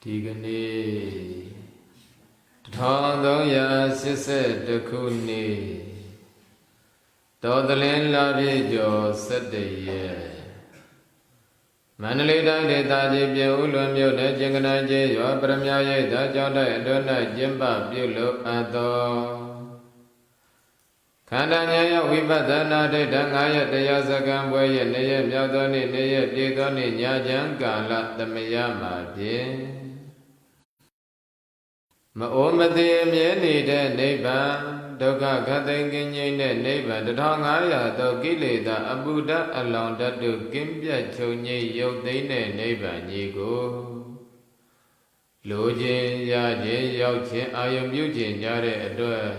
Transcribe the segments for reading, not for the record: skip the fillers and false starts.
Tigani Tandaya Sisse Dekuni Todalin Lavijo Sadaye Manalida de Taji Ulumio de Jinganaji, your Premier, the Jota, Dona, Jimba, Bulo, Ado Kandanya, Vibadana, de Dangaya, the Yazagam, Way, and Naya, Yadoni, Naya, Didoni, Yajanka, La, the Mayama, Maomadi, Mieni, the neighbor, Doga, Kathangin, the neighbor, the Tongaya, the Gili, the Abuda, along that do Gimbia, Choni, Yodine, neighbor, Nigo Lojin, Yajin, Yauchin, I am Eugene, Yare, Adore.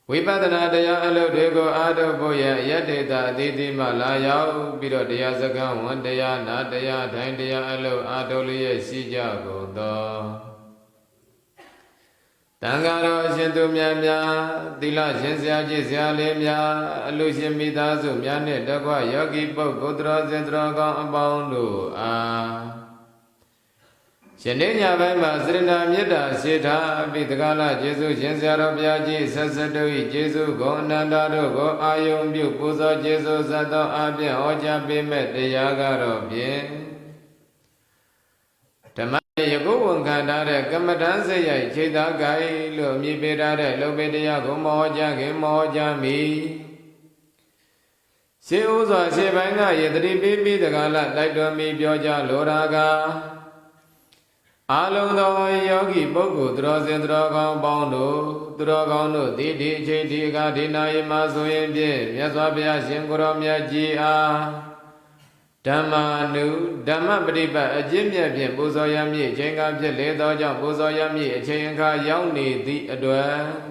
We badana de ya alo de go ado boya yadeta didi malaya biro de ya zagan one de ya na de ya dain de ya alo ado liye sija go do Tangaro shintu mya mya tila shin sia ji sia le mya alu shin mitasu mya ne takwa yogi putra sindra kang apang lu a Shininya Bama Srina Mida Sita Vidgala Jesu Shinsarabya Ji Sasadui Jesu Gonandado Go Ayum Bu Puso Jesu Sato Abya Oja Bimet Yagaro Bien Tamai Yagu Kandare Kamadan Sayai Chita Gai Lo Mi Bedare Lo Bedia Gumoja Gimoja Mi Si Uzo Sibanga Yedri Bibi the Gala Daito Mi Bioja Loraga Along yogi bogu drozendra gang bondo, dragano, didi, chedi, gadina, imazuin, Yazwabia, Shinguramia, Gia Damanu, Damabriba, a Jimia, Buzoyami, Jenga, Ledo, Buzoyami, Chenka, Yauni, the Adwa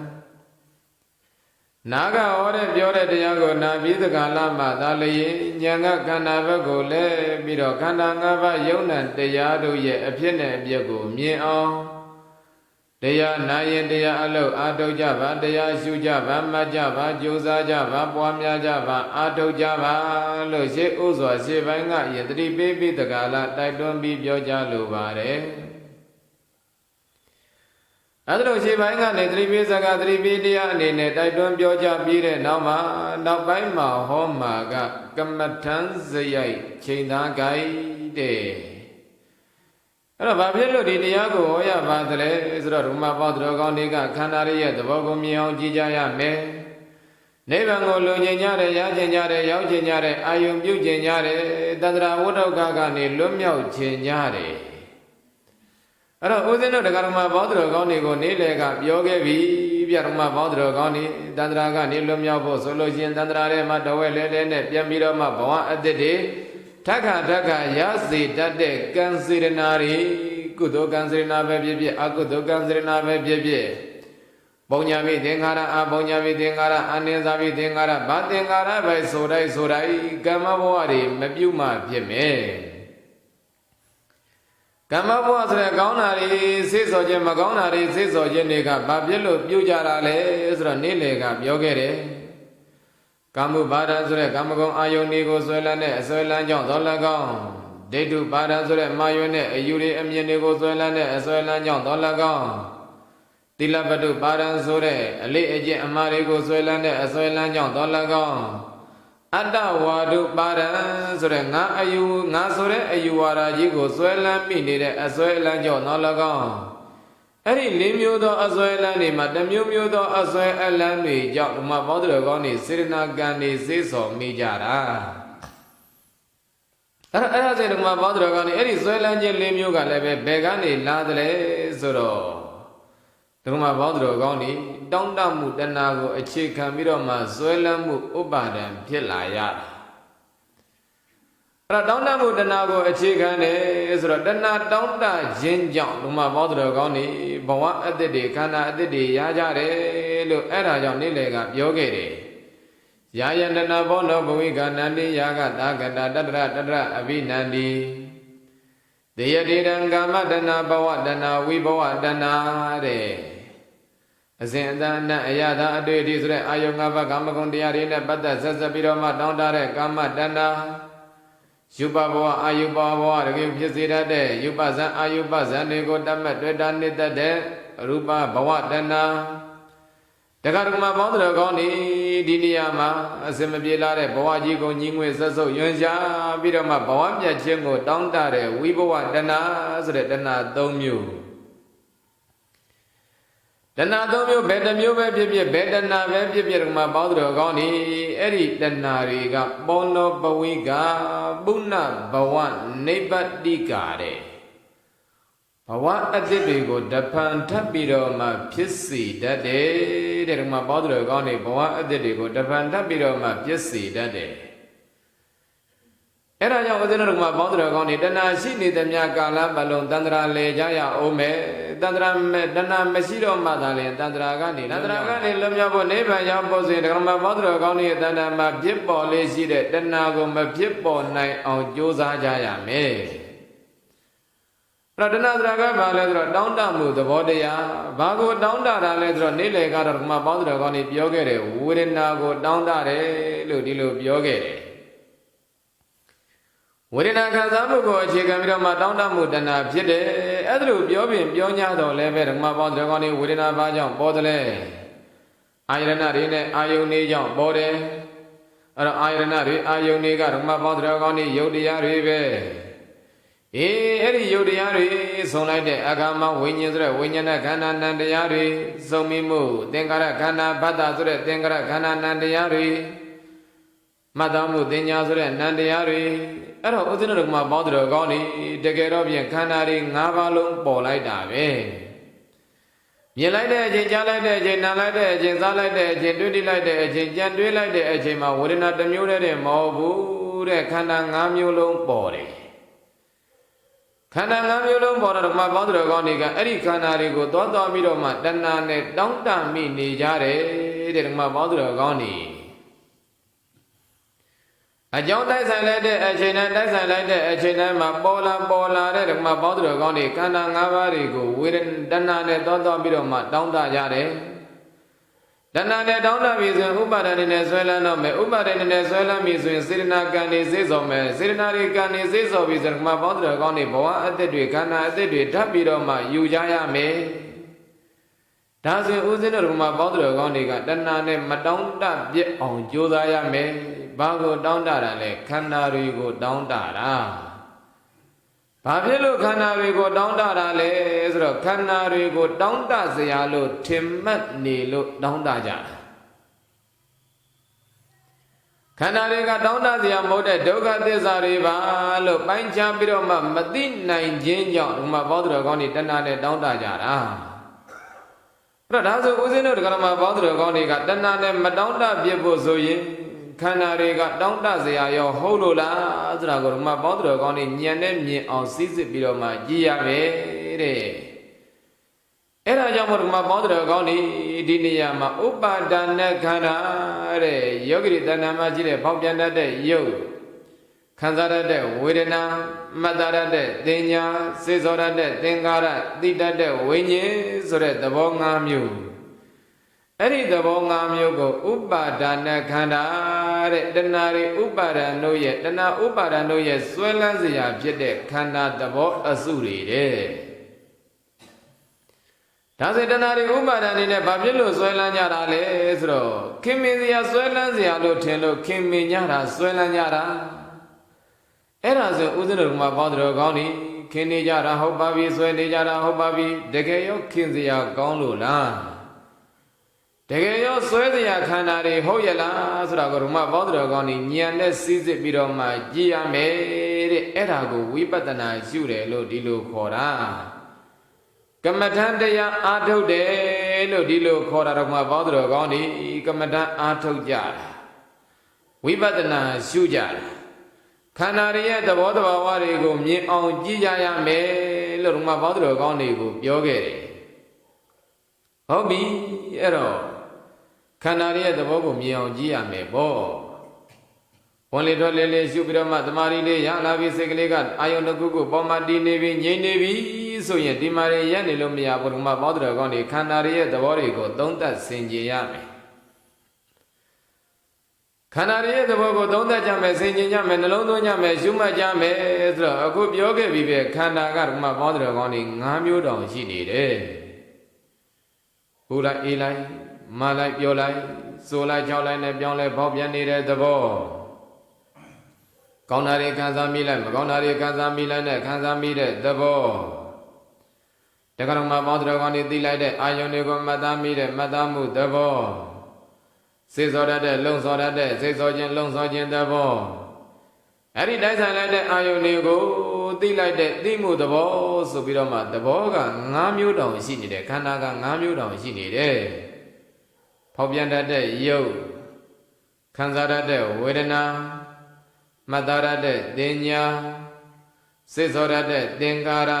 Naga ore Biore de Yago, Navi the Galama, Dali, Yanga Kanavago, Le, Biro Kananga, Yonan, de Yadu, Ye, a Piene, Biago, Miao, Deya Nayan, Deya Alo, Ado Java, Deya Shu Java, Majava, Josa Java, Puamia Java, Ado Java, Lo, Se Uzo, Sevanga, Yedri Baby the Gala, Taidon Bi Bioja Lubare. Adro Shivanga, Netribi Saga, Tribidia, Nene, Taidon Bioja Bire, Nama, Nabaima, Homaga, Gamatan Zayai, China Gai De. Babilo di Diago, Oya Vadre, Ezra Ruma Padrogonica, Canaria, the Bogomio, Gijaya Me, Nevango Lunyare, Yajanare, Yajanare, Ayum Bujanare, Dadra Wodogaga, Lumio Chinyare. Udino the Garma Bodrogonigo, Nilega, Yogevi, Yarma Bodrogoni, Dandraga, Nilumia, Solution, Dandrare, Matawele, Yamiro Maboa at the day. Taka Taka Yasi Dade Gansirinari Kudo Gansirina Baby Akudo Gansirina Baby Bonyavi Dengara Abonyavi Dengara Anezavi Dengara Batengara by Sorai Sorai Gamawari Mabuma Pieme Gamawas Gaunari Sisoje Magaunari Sisoje Nega Babilo Bujarale Ezra Nilega Yogere Kamu Badazure, Kamagon Ayonigo Swelane, Swelanjon, Dolagon, Dedu Badazure, Mayone, Yuri Emianigo Swelane, Swelanjon, Dolagon, Tilabadu Badazure, Ali Eji Amarigo Swelane, Swelanjon, Dolagon, Ada Wadu Badazure, Na Ayu, Nasure, Ayuara Jigo, Swelan Minide, Swelanjon, Dolagon. Any Limudo Azuelani, Madame Mudo Azuelani, Jacuma Bodrogoni, Sirina Gani, Siso, Mijara. I said, my Bodrogoni, any Zuelanji Limuga, Leve, Begani, Ladle, Zoro. Tuma Bodrogoni, Dondamu, Danago, a chicken, Miroma, Zuelamu, Ubadam, Pilaya. Dondamu, Danago, a chicken is Rodana, Donda, Jinjong, Luma Bodrogoni, Bawa at the day, Kana at the day, Yajare, look at a Johnny Lega, Yogere. Yayana Bono, Buiga, Nandi, Yaga, Dagada, Dadra, Avinandi. The Yadidan Gama, Dana, Bawa, Dana, we Bawa, Dana, de. Azendana, Ayada, do this, Ayongava, Gamagon, the Arena, but the Zazabiroma, Dondare, Gama, Dana. Yupa bhava ayupa bhava rage upyasirate yupa zan ayupa zan neko tamat dweta nitate rupa bhava dana Dakaruma Bandra Goni Diniyama Asimapilare Bawaji Go Ningwe Saso Yunsha Birama Bawamya Chengo Dangtare Wibawa Dana Sre Dana Domyu Dana Domyu Bedamyu Bebye Bedana Bebye Ruma Bandra Goni Eri Dana Riga Bono Bawiga Buna Bawan Nebadikare Bawa Adibiko Dapan Tapiro Ma Pisi Dade Derma Badra Gani Bawa Adibiko Dapan Tapiro Ma Pisi Dade Era Yawadinaruma Badra Gani Dana Shini Demya Kala Balon Dandra Lejaya Ome Dandra Dana Mesiro Madali Dandra Gani Dandra Gani Lumyabo Neba Yambosi Derma Badra Gani Dana Ma Pipo Leshide Dana Go Ma Pipo Nai on Josa Jaya Me Radana Draga Valedra down down the Bodaya, Bago down down Aledra Nile Garma Bandra Goni Biogere, Wurina go down dare, Ludilu Biogere. Wurina Kazamugo, Chigamira down down Mudana Pide, Edru Biobin, Bionyado, Lever, Mabandra Goni, Wurina Bajan, Bodele, Ironari, Ioni Jan, Bode, Ironari, Ioni Garma Bandra Goni, Yodia Rive. Eri Yodiari, so like the Agama, Winyadra, Winyana Gana Nandayari, Somimu, Dengara Gana, Badazure, Dengara Gana Nandayari, Madamu, Denyazure, Nandayari, Ero Udinurma Bodra Goni, Degerobian Canary, Navalum, Polai Dave. You like the Jin like the Jin, like the Jin, like the Jin, duty like the Jin, Jan, do like the Ejima, wouldn't have the Mule, Mobu, the Kana Namulum body. Kana Namulum border of my Bandra Gonica, Eri Canary go, Dota Midoma, Dana, don't damn me, Nijare, did my Bandra Goni. A young dice I let the Echina, dice I let the Echina, my bola, read my Bandra Goni, Kana Navarigo, within Dana, Dota Midoma, down the Yare. Dana down the reason Ubadan in Venezuela, no me Ubadan in Venezuela, means in Sirina Gani Zizo, Sirinari Gani Zizo, is my Bandra Goni, Boa at the Ducana, at the Tapiroma, Ujaya me. Does it Uzin Ruma Bandra Goni, Dana, Madonna, yet on Josiah me, Bago down Dara, Canary go down Dara. Pavilo Canary go down Dara, Canary go down Dazialo, Timat Nilo down Daja. Canary got down Dazia Moda, Doga Desariva, look, Pine Champiroma, Madin, Nine Jinja, Uma Bodra Goni, Danane down Dajara. But as a Uzino Gama Bodra Goni got Danane Madonna Bibo Zoye. Canary got down Dazia, your Holola, Dragoma Bodra Goni, Yanem on Sisi Biroma, Gia Vere. Era Yamurma Bodra Goni, Diniama, Upa Dana Canare, Yogi Danamajile, Popjana de Yo, Kanzara de Widena, Madara de Denya, Cesora de Dengara, Dida de Winye, Sore the Bongamu. Eri the Bongamugo, Upa Dana Kanda, Denari Upara no yet, Dana Upara no yet, Swellazia, Jede, Kanda, the Bo Asuri. Does it Denari Upara in a Babilo Swellanyara Lesro? Kimizia Swellazia Lotelo, Kiminyara, Swellanyara. Eras Uduruma Badro Goni, Kinijara Hobavi, Swellajara Hobavi, Degayo Kinzia Gonlula. Degayo Swellia Canary, Hoyala, Zragoruma Vodrogoni, Niane sees it Biroma, Gia made Erago, Wipatana, Jure, Lodilo Cora. Camatandea Ato de Lodilo Cora of my Vodrogoni, Camata Ato Jara. Wipatana, Sujara. Canaria, the water of Warigo, me on Gia me, Loruma Vodrogoni, Yogere. Hobby, Ero. Canaria the Bogo Miao Gia me bo. Only Dolele Supirama, the Marine, Yalavi Seglegat, Ionagugu, Bomadi Navy, Ye Navy, so yet Dimari Yanilumia, Burma Bodragoni, Canaria the Borigo, don't that sing Yame. ခန္ဓာရဲ့သဘောကိုသုံးသပ်ကြမယ်ဆင်ခြင်ကြမယ်နှလုံးသွင်းကြမယ်ရှုမှတ်ကြမယ်ဆိုတော့အခုပြောခဲ့ပြီးပဲခန္ဓာကဓမ္မပေါင်းတော်ကောင်းနေ၅မျိုးတောင်ရှိနေတယ်ဘူးလိုက်အေးလိုက်မလိုက်ပြောလိုက်ဆိုလိုက်ကြောက်လိုက်နဲ့ပြောင်းလဲပေါက်ပြန်နေတဲ့သဘောကောင်းတာတွေခံစားမိလိုက်မကောင်းတာတွေခံစားမိလိုက်နဲ့ခံစားမိတဲ့သဘောတက္ကရာပေါင်းတော်ကောင်းနေသိလိုက်တဲ့အာယုန်တွေကိုမှတ်သားမိတဲ့မှတ်သားမှုသဘောစေစောရတဲ့လုံစောရတဲ့စေစောခြင်းလုံစောခြင်းသဘောအဲ့ဒီတိုက်ဆိုင်လိုက်တဲ့အာယုန်တွေကိုသိလိုက်တဲ့သိမှုသဘောဆိုပြီးတော့မှသဘောက၅မျိုးတောင်ရှိနေတယ်ခန္ဓာက၅မျိုးတောင်ရှိနေတယ်ဖောက်ပြန်တတ်တဲ့ယုတ်ခံစားရတဲ့ဝေဒနာမှတ်သားရတဲ့တင်ညာစေစောရတဲ့သင်္ကာရ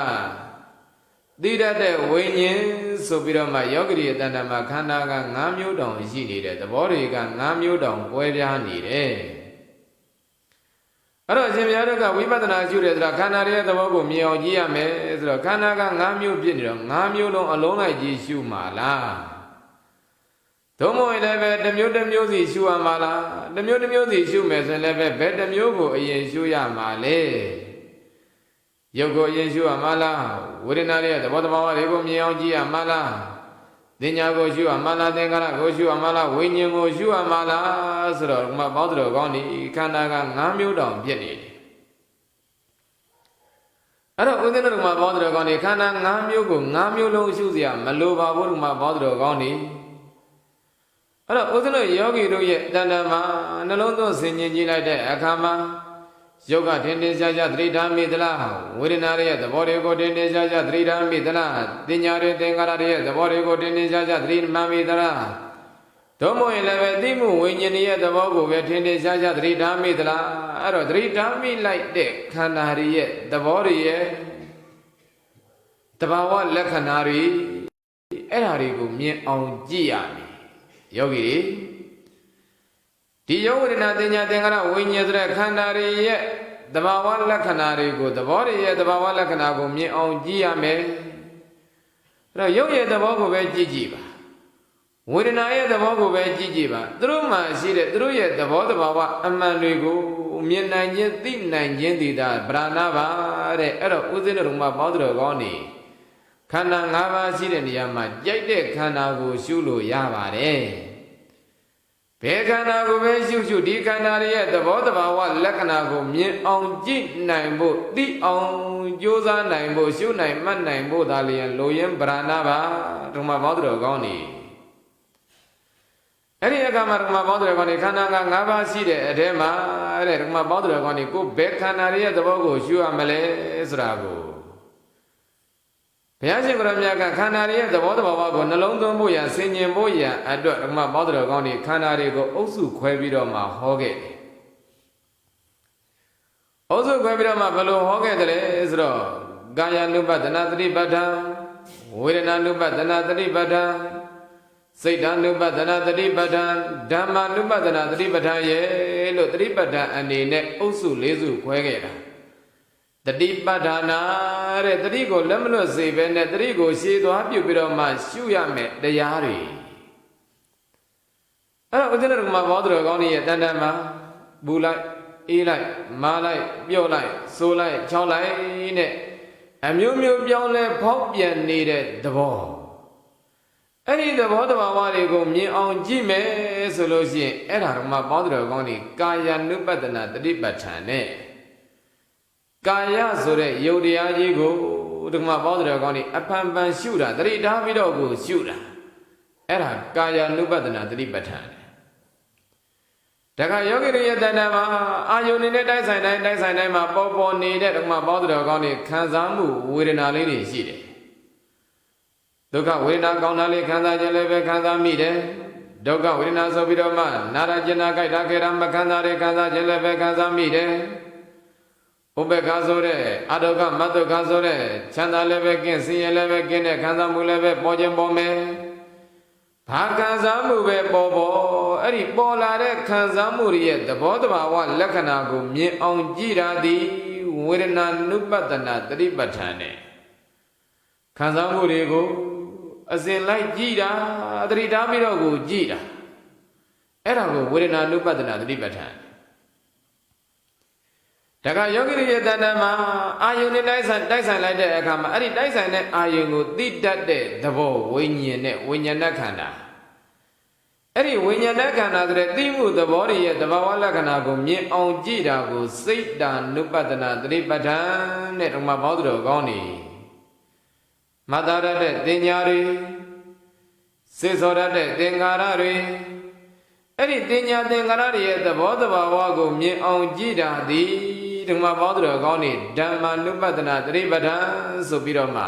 သိတတ်တဲ့ဝိညာဉ်ဆိုပြီးတော့မှယောဂီရဲ့တဏ္ဍာမှာခန္ဓာက၅မျိုးတောင်ရှိနေတဲ့သဘောတွေက၅မျိုးတောင်ကွဲပြားနေတယ်အဲ့တော့အရှင်ဘုရားတို့ကဝိပဿနာရှုတယ်ဆိုတာခန္ဓာရဲ့သဘောကိုမြင်အောင်ကြည့်ရမယ်ဆိုတော့ခန္ဓာက၅မျိုးဖြစ်နေတော့၅မျိုးလုံးအလုံးလိုက်ကြည့်ရှုမှာလားသို့မဟုတ်လည်းပဲတစ်မျိုးတစ်မျိုးစီရှုရမှာလားတစ်မျိုးတစ်မျိုးစီရှုမယ်ဆိုရင်လည်းပဲဘယ်တစ်မျိုးကိုအရင်ရှုရမှာလဲယုတ်ကိုအရင်ရှုရမှာလားဝေဒနာရဲ့သဘောတဘာဝတွေကိုမြင်အောင်ကြည့်ရမှာလားသင်ညာကိုရှုရမှာလားသင်္ခါရကိုရှုရမှာလားဝိညာဉ်ကိုရှုရမှာလားဆိုတော့မှပေါင်းတော်ကောင်းဒီခန္ဓာက၅မျိုးတောင်ပြည့်နေတယ်အဲ့တော့ဦးဇင်းတို့မှပေါင်းတော်ကောင်းဒီခန္ဓာ၅မျိုးကို၅မျိုးလုံးရှုစရာမလိုပါဘူးမှပေါင်းတော်ကောင်းဒီအဲ့တော့ဦးဇင်းတို့ယောဂီတို့ရဲ့တဏ္ဍာမှာနှလုံးသွင်းဆင်ခြင်ကြည့်လိုက်တဲ့အခါမှာယုတ်ကထင်ထင်ရှားရှားသတိထားမိသလားဝေဒနာရဲ့သဘောတွေကိုထင်ထင်ရှားရှားသတိထားမိသလားပညာရဲ့သင်္ခါရရဲ့သဘောတွေကိုထင်ထင်ရှားရှားသတိမှန်မိသလားသို့မဟုတ်ရင်လည်းပဲသိမှုဝိညာဉ်ရဲ့သဘောကိုပဲထင်ထင်ရှားရှားသတိထားမိသလားအဲ့တော့သတိထားမိလိုက်တဲ့ခန္ဓာရဲ့သဘောတွေရဲ့တဘာဝလက္ခဏာတွေအဲ့ဓာတွေကိုမြင်အောင်ကြည့်ရမယ်ယောဂီတွေဒီယောဝေဒနာတင်ညာသင်္ခါရဝိညာဉ်ဆိုတဲ့ခန္ဓာတွေရဲ့သဘာဝလက္ခဏာတွေကိုသဘောတွေရဲ့သဘာဝလက္ခဏာကိုမြင်အောင်ကြည့်ရမယ်အဲ့တော့ယုတ်ရဲ့သဘောကိုပဲကြည့်ကြည့်ပါဝေဒနာရဲ့သဘောကိုပဲကြည့်ကြည့်ပါသူတို့မှရှိတဲ့သူတို့ရဲ့သဘောတဘာဝအမှန်တွေကိုမြင်နိုင်ခြင်းသိနိုင်ခြင်းဒီတာဗราဏပါတဲ့အဲ့တော့ဥစဉ်တော်မှာပေါင်းတော်ကောင်းနေခန္ဓာ၅ပါးရှိတဲ့နေရာမှာကြိုက်တဲ့ခန္ဓာကိုရှုလို့ရပါတယ်ဘယ်ခန္ဓာကိုပဲရှုရှုဒီခန္ဓာရဲ့သဘောတဘာဝလက္ခဏာကိုမြင်အောင်ကြည့်နိုင်ဖို့သိအောင်ကြိုးစားနိုင်ဖို့ရှုနိုင်မှတ်နိုင်ဖို့ဒါလျင်လိုရင်းဗราဏပါဓမ္မပေါင်းတော်ကောင်းနေအဲ့ဒီအခါမှာဓမ္မပေါင်းတော်ကောင်းနေခန္ဓာက၅ပါးရှိတဲ့အထဲမှာတဲ့ဓမ္မပေါင်းတော်ကောင်းနေကိုဘယ်ခန္ဓာရဲ့သဘောကိုရှုရမလဲဆိုတာကိုဘုရားရှင်ကိုရမြတ်ကခန္ဓာရဲ့သဘောတဘာဝကိုနှလုံးသွင်းဖို့ရန်ဆင်ញင်ဖို့ရန်အတွက်ဓမ္မပေါင်းတော်ကောင်းနေခန္ဓာတွေကိုအုပ်စုခွဲပြီးတော့မှဟောခဲ့တယ်အုပ်စုခွဲပြီးတော့မှဘယ်လိုဟောခဲ့တယ်လဲဆိုတော့ကာယ ानु ပတ္တနာသတိပဋ္ဌာန်ဝေဒနာ ानु ပတ္တနာသတိပဋ္ဌာန်စိတ်ဓာ ानु ပတ္တနာသတိပဋ္ဌာန်ဓမ္မ ानु ပတ္တနာသတိပဋ္ဌာန်ရဲ့လို့သတိပဋ္ဌာန်အနေနဲ့အုပ်စု၄စုခွဲခဲ့တာတတိပဋ္ဌာနာတဲ့တတိကိုလက်မလွတ်စေပဲနဲ့တတိကိုရှည်သွားပြုပြီးတော့မှရှုရမယ်တရားတွေအဲ့တော့ဦးဇင်းတော်မှာဘောတော်ကောင်းကြီးရဲ့တန်တန်မှာဘူးလိုက်အေးလိုက်မာလိုက်ပြော့လိုက်ဆိုလိုက်ချောင်းလိုက်နဲ့အမျိုးမျိုးပြောင်းလဲဖောက်ပြန်နေတဲ့သဘောအဲ့ဒီသဘောတဘာဝတွေကိုမြင်အောင်ကြည့်မယ်ဆိုလို့ရှိရင်အဲ့ဒါကမှဘောတော်ကောင်းကြီးကာယ ानु ပတ္တနာတတိပဋ္ဌာန်နဲ့ကာယဆိုတဲ့ယုတ်တရားကြီးကိုဓမ္မပေါင်းတော်ကောင်းနေအဖန်ဖန်ရှုတာတတိထားပြီးတော့ကိုရှုတာအဲ့ဒါကာယ ानु ပတ္တနာတတိပဋ္ဌာန်တခါယောဂီရဲ့တဏ္ဍာမှာအာယုန်နေတဲ့တိုက်ဆိုင်တိုင်းမှာပေါ်နေတဲ့ဓမ္မပေါင်းတော်ကောင်းနေခံစားမှုဝေဒနာလေးတွေရှိတယ်ဒုက္ခဝေဒနာကောင်းတာလေးခံစားခြင်းလည်းပဲခံစားမိတယ်ဒုက္ခဝေဒနာဆိုပြီးတော့မှနာရကျင်နာကြိုက်တာခေရမခံစားတဲ့ခံစားခြင်းလည်းပဲခံစားမိတယ်ဥပေက္ခဆိုတဲ့အဒုက္ခမဒုက္ခဆိုတဲ့ချမ်းသာလည်းပဲကင်းဆင်းရဲလည်းပဲကင်းတဲ့ခံစားမှုလည်းပဲပေါ်ခြင်းပေါ်မယ်ဘာခံစားမှုပဲပေါ်အဲ့ဒီပေါ်လာတဲ့ခံစားမှုရဲ့သဘောတဘာဝလက္ခဏာကိုမြင်အောင်ကြည့်တာသည်ဝေဒနာနုပတ္တနာတတိပဋ္ဌာန်နဲ့ခံစားမှုတွေကိုအစဉ်လိုက်ကြည့်တာတတိထားပြီးတော့ကိုကြည့်တာ အဲ့ဒါကိုဝေဒနာနုပဒနာသတိပဋ္ဌာန်တခါယောဂီရဲ့တဏ္ဍာမှာအာယုန်နဲ့တိုက်ဆိုင်လိုက်တဲ့အခါမှာအဲ့ဒီတိုက်ဆိုင်တဲ့အာယုန်ကိုသိတတ်တဲ့သဘောဝိညာဉ်နဲ့ဝိညာဏခန္ဓာအဲ့ဒီဝိညာဏခန္ဓာဆိုတဲ့သိမှုသဘောတွေရဲ့သဘာဝလက္ခဏာကိုမြင်အောင်ကြည့်တာကိုစိတ်တ ानु ပဒနာသတိပဋ္ဌာန်နဲ့ဓမ္မဘောဓတော်ကောင်းနေမတရတဲ့တင်ညာတွေစေစောရတဲ့သင်္ခါရတွေအဲ့ဒီတင်ညာသင်္ခါရတွေရဲ့သဘောသဘာဝကိုမြင်အောင်ကြည့်တာသည်ဓမ္မဘောဓတော်ကောင်းနေဓမ္မ ानु ပဒနာသတိပဋ္ဌာန်ဆိုပြီးတော့မှ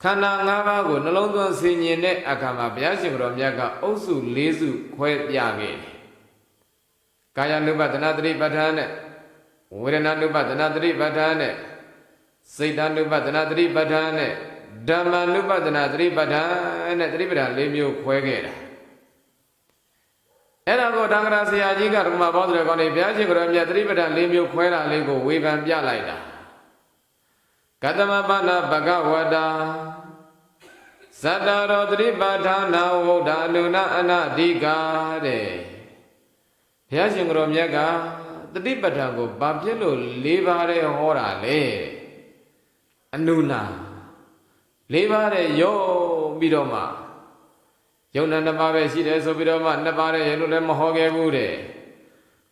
ခန္ဓာ၅ပါးကိုနှလုံးသွင်းဆင်ញင်တဲ့အခါမှာဘုရားရှင်ကိုယ်တော်မြတ်ကအုပ်စု၄စုခွဲပြခဲ့တယ်။ကာယ ानु ပဒနာသတိပဋ္ဌာန်နဲ့ဝေဒနာ ानु ပဒနာသတိပဋ္ဌာန်နဲ့စိတ် ानु ပဒနာသတိပဋ္ဌာန်နဲ့ဓမ္မ ानु ပဒနာသတိပဋ္ဌာန်နဲ့သတိပဋ္ဌာန်၄မျိုးခွဲခဲ့တာ။အဲ့ဒါကိုတန်ခါရဆရာကြီးကဓမ္မဘောဓတော်ကောင်းနေဘုရားရှင်ကိုယ်တော်မြတ်သတိပဋ္ဌာန်၄မျိုးခွဲတာလေးကိုဝေဖန်ပြလိုက်တာကတမပါဏဘဂဝတာဇတ္တရောသတိပဋ္ဌာနာဝုဒ္ဓအနုနာအနာဓိကာတဲ့ဘုရားရှင်ကိုယ်တော်မြတ်ကသတိပဋ္ဌာန်ကိုဘာဖြစ်လို့၄ပါးတဲ့ဟောတာလဲအနုနာ၄ပါးတဲ့ရောပြီးတော့မှယုံနာ2ပါးပဲရှိတယ်ဆိုပြီးတော့မှ2ပါးတဲ့ရေလို့လည်းမဟောခဲ့ဘူးတဲ့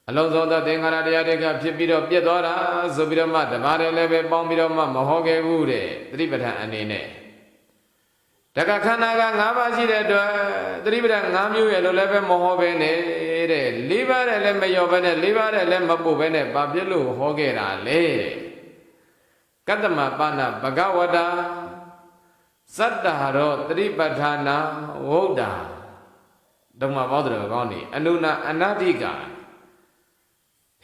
အလုံးစုံသောသင်္ခါရတရားတွေကဖြစ်ပြီးတော့ပြတ်သွားတာဆိုပြီးတော့မှတပါးတယ်လည်းပဲပေါင်းပြီးတော့မှမဟောခဲ့ဘူးတဲ့သတိပဋ္ဌာန်အနေနဲ့တက္ကခန္ဓာက၅ပါးရှိတဲ့အတွက်သတိပဋ္ဌာန်၅မျိုးရဲ့လို့လည်းပဲမဟောပဲနဲ့တဲ့၄ပါးတဲ့လည်းမရောပဲနဲ့၄ပါးတဲ့လည်းမပို့ပဲနဲ့ဘာဖြစ်လို့ဟောခဲ့တာလဲကတ္တမပါဏဘဂဝတာစတ္တရောသတိပဋ္ဌာနာဝုဒ္ဓဓမ္မဘောဓတော်ကောင်းနေအနုနာအနာတိကဘု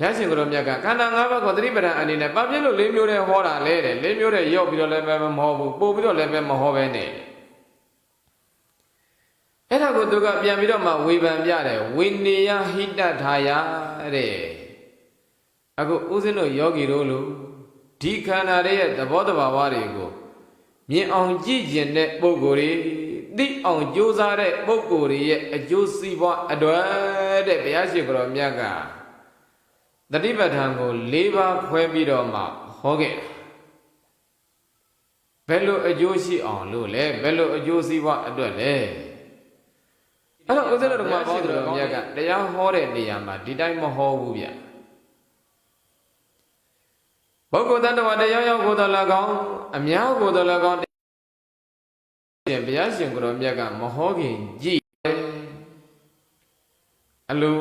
ရားရှင်ကိုယ်တော်မြတ်ကခန္ဓာ၅ပါးကိုသတိပဋ္ဌာန်အနေနဲ့ဘာဖြစ်လို့၄မျိုးတဲ့ဟောတာလဲတဲ့၄မျိုးတဲ့ရောက်ပြီးတော့လည်းပဲမဟောဘူးပို့ပြီးတော့လည်းပဲမဟောပဲနဲ့အဲ့ဒါကိုသူကပြန်ပြီးတော့မှဝေဖန်ပြတယ်ဝိနည်းဟိတထာယတဲ့အခုဦးဇင်းတို့ယောဂီတို့လို့ဒီခန္ဓာရဲ့သဘောတဘာဝတွေကိုမြင်အောင်ကြည့်ကျင်တဲ့ပုဂ္ဂိုလ်တွေသိအောင်ကြိုးစားတဲ့ပုဂ္ဂိုလ်တွေရဲ့အကျိုးစီးပွားအတွက်တဲ့ဘုရားရှင်ကိုယ်တော်မြတ်ကသတိပဋ္ဌာန်ကို၄ပါးခွဲပြီးတော့မှဟောခဲ့ဘယ်လိုအကျိုးရှိအောင်လို့လဲဘယ်လိုအကျိုးစီးပွားအတွက်လဲအဲ့တော့ဥစ္စရဓမ္မဘောဓတော်မြတ်ကတရားဟောတဲ့နေရာမှာဒီတိုင်းမဟောဘူးဗျပုဂ္ဂိုလ်တ attva တရားရောက်ကိုယ်တော်၎င်းအများကိုယ်တော်၎င်းဘုရားရှင်ကိုယ်တော်မြတ်ကမဟောခင်ကြည့်အလို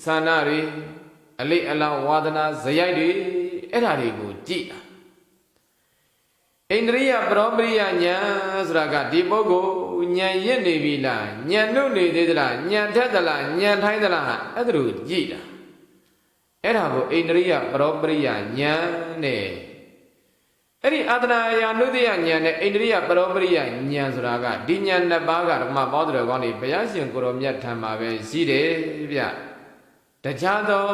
ဆန္ဒတွေအလေးအလောင်းဝါဒနာဇယိုက်တွေအဲ့ဓာတွေကိုကြည့်တာဣန္ဒြိယပရောပရိယဉာဏ်ဆိုတာကဒီပုဂ္ဂိုလ်ဉာဏ်ရင့်နေပြီလားဉာဏ်နုနေသေးသလားဉာဏ်ထက်သလားဉာဏ်ထိုင်းသလားအဲ့ဒါကိုကြည့်တာအဲ့ဒါကိုဣန္ဒြိယပရောပရိယဉာဏ်နဲ့အဲ့ဒီအာသနာယာနုတ္တိယဉာဏ်နဲ့ဣန္ဒြိယပရောပရိယဉာဏ်ဆိုတာကဒီဉာဏ်နှစ်ပါးကဓမ္မဘောဓတော်ကောင်းနေဘုရားရှင်ကိုယ်တော်မြတ်ထံမှာပဲရှိတယ်ဗျတခြားသော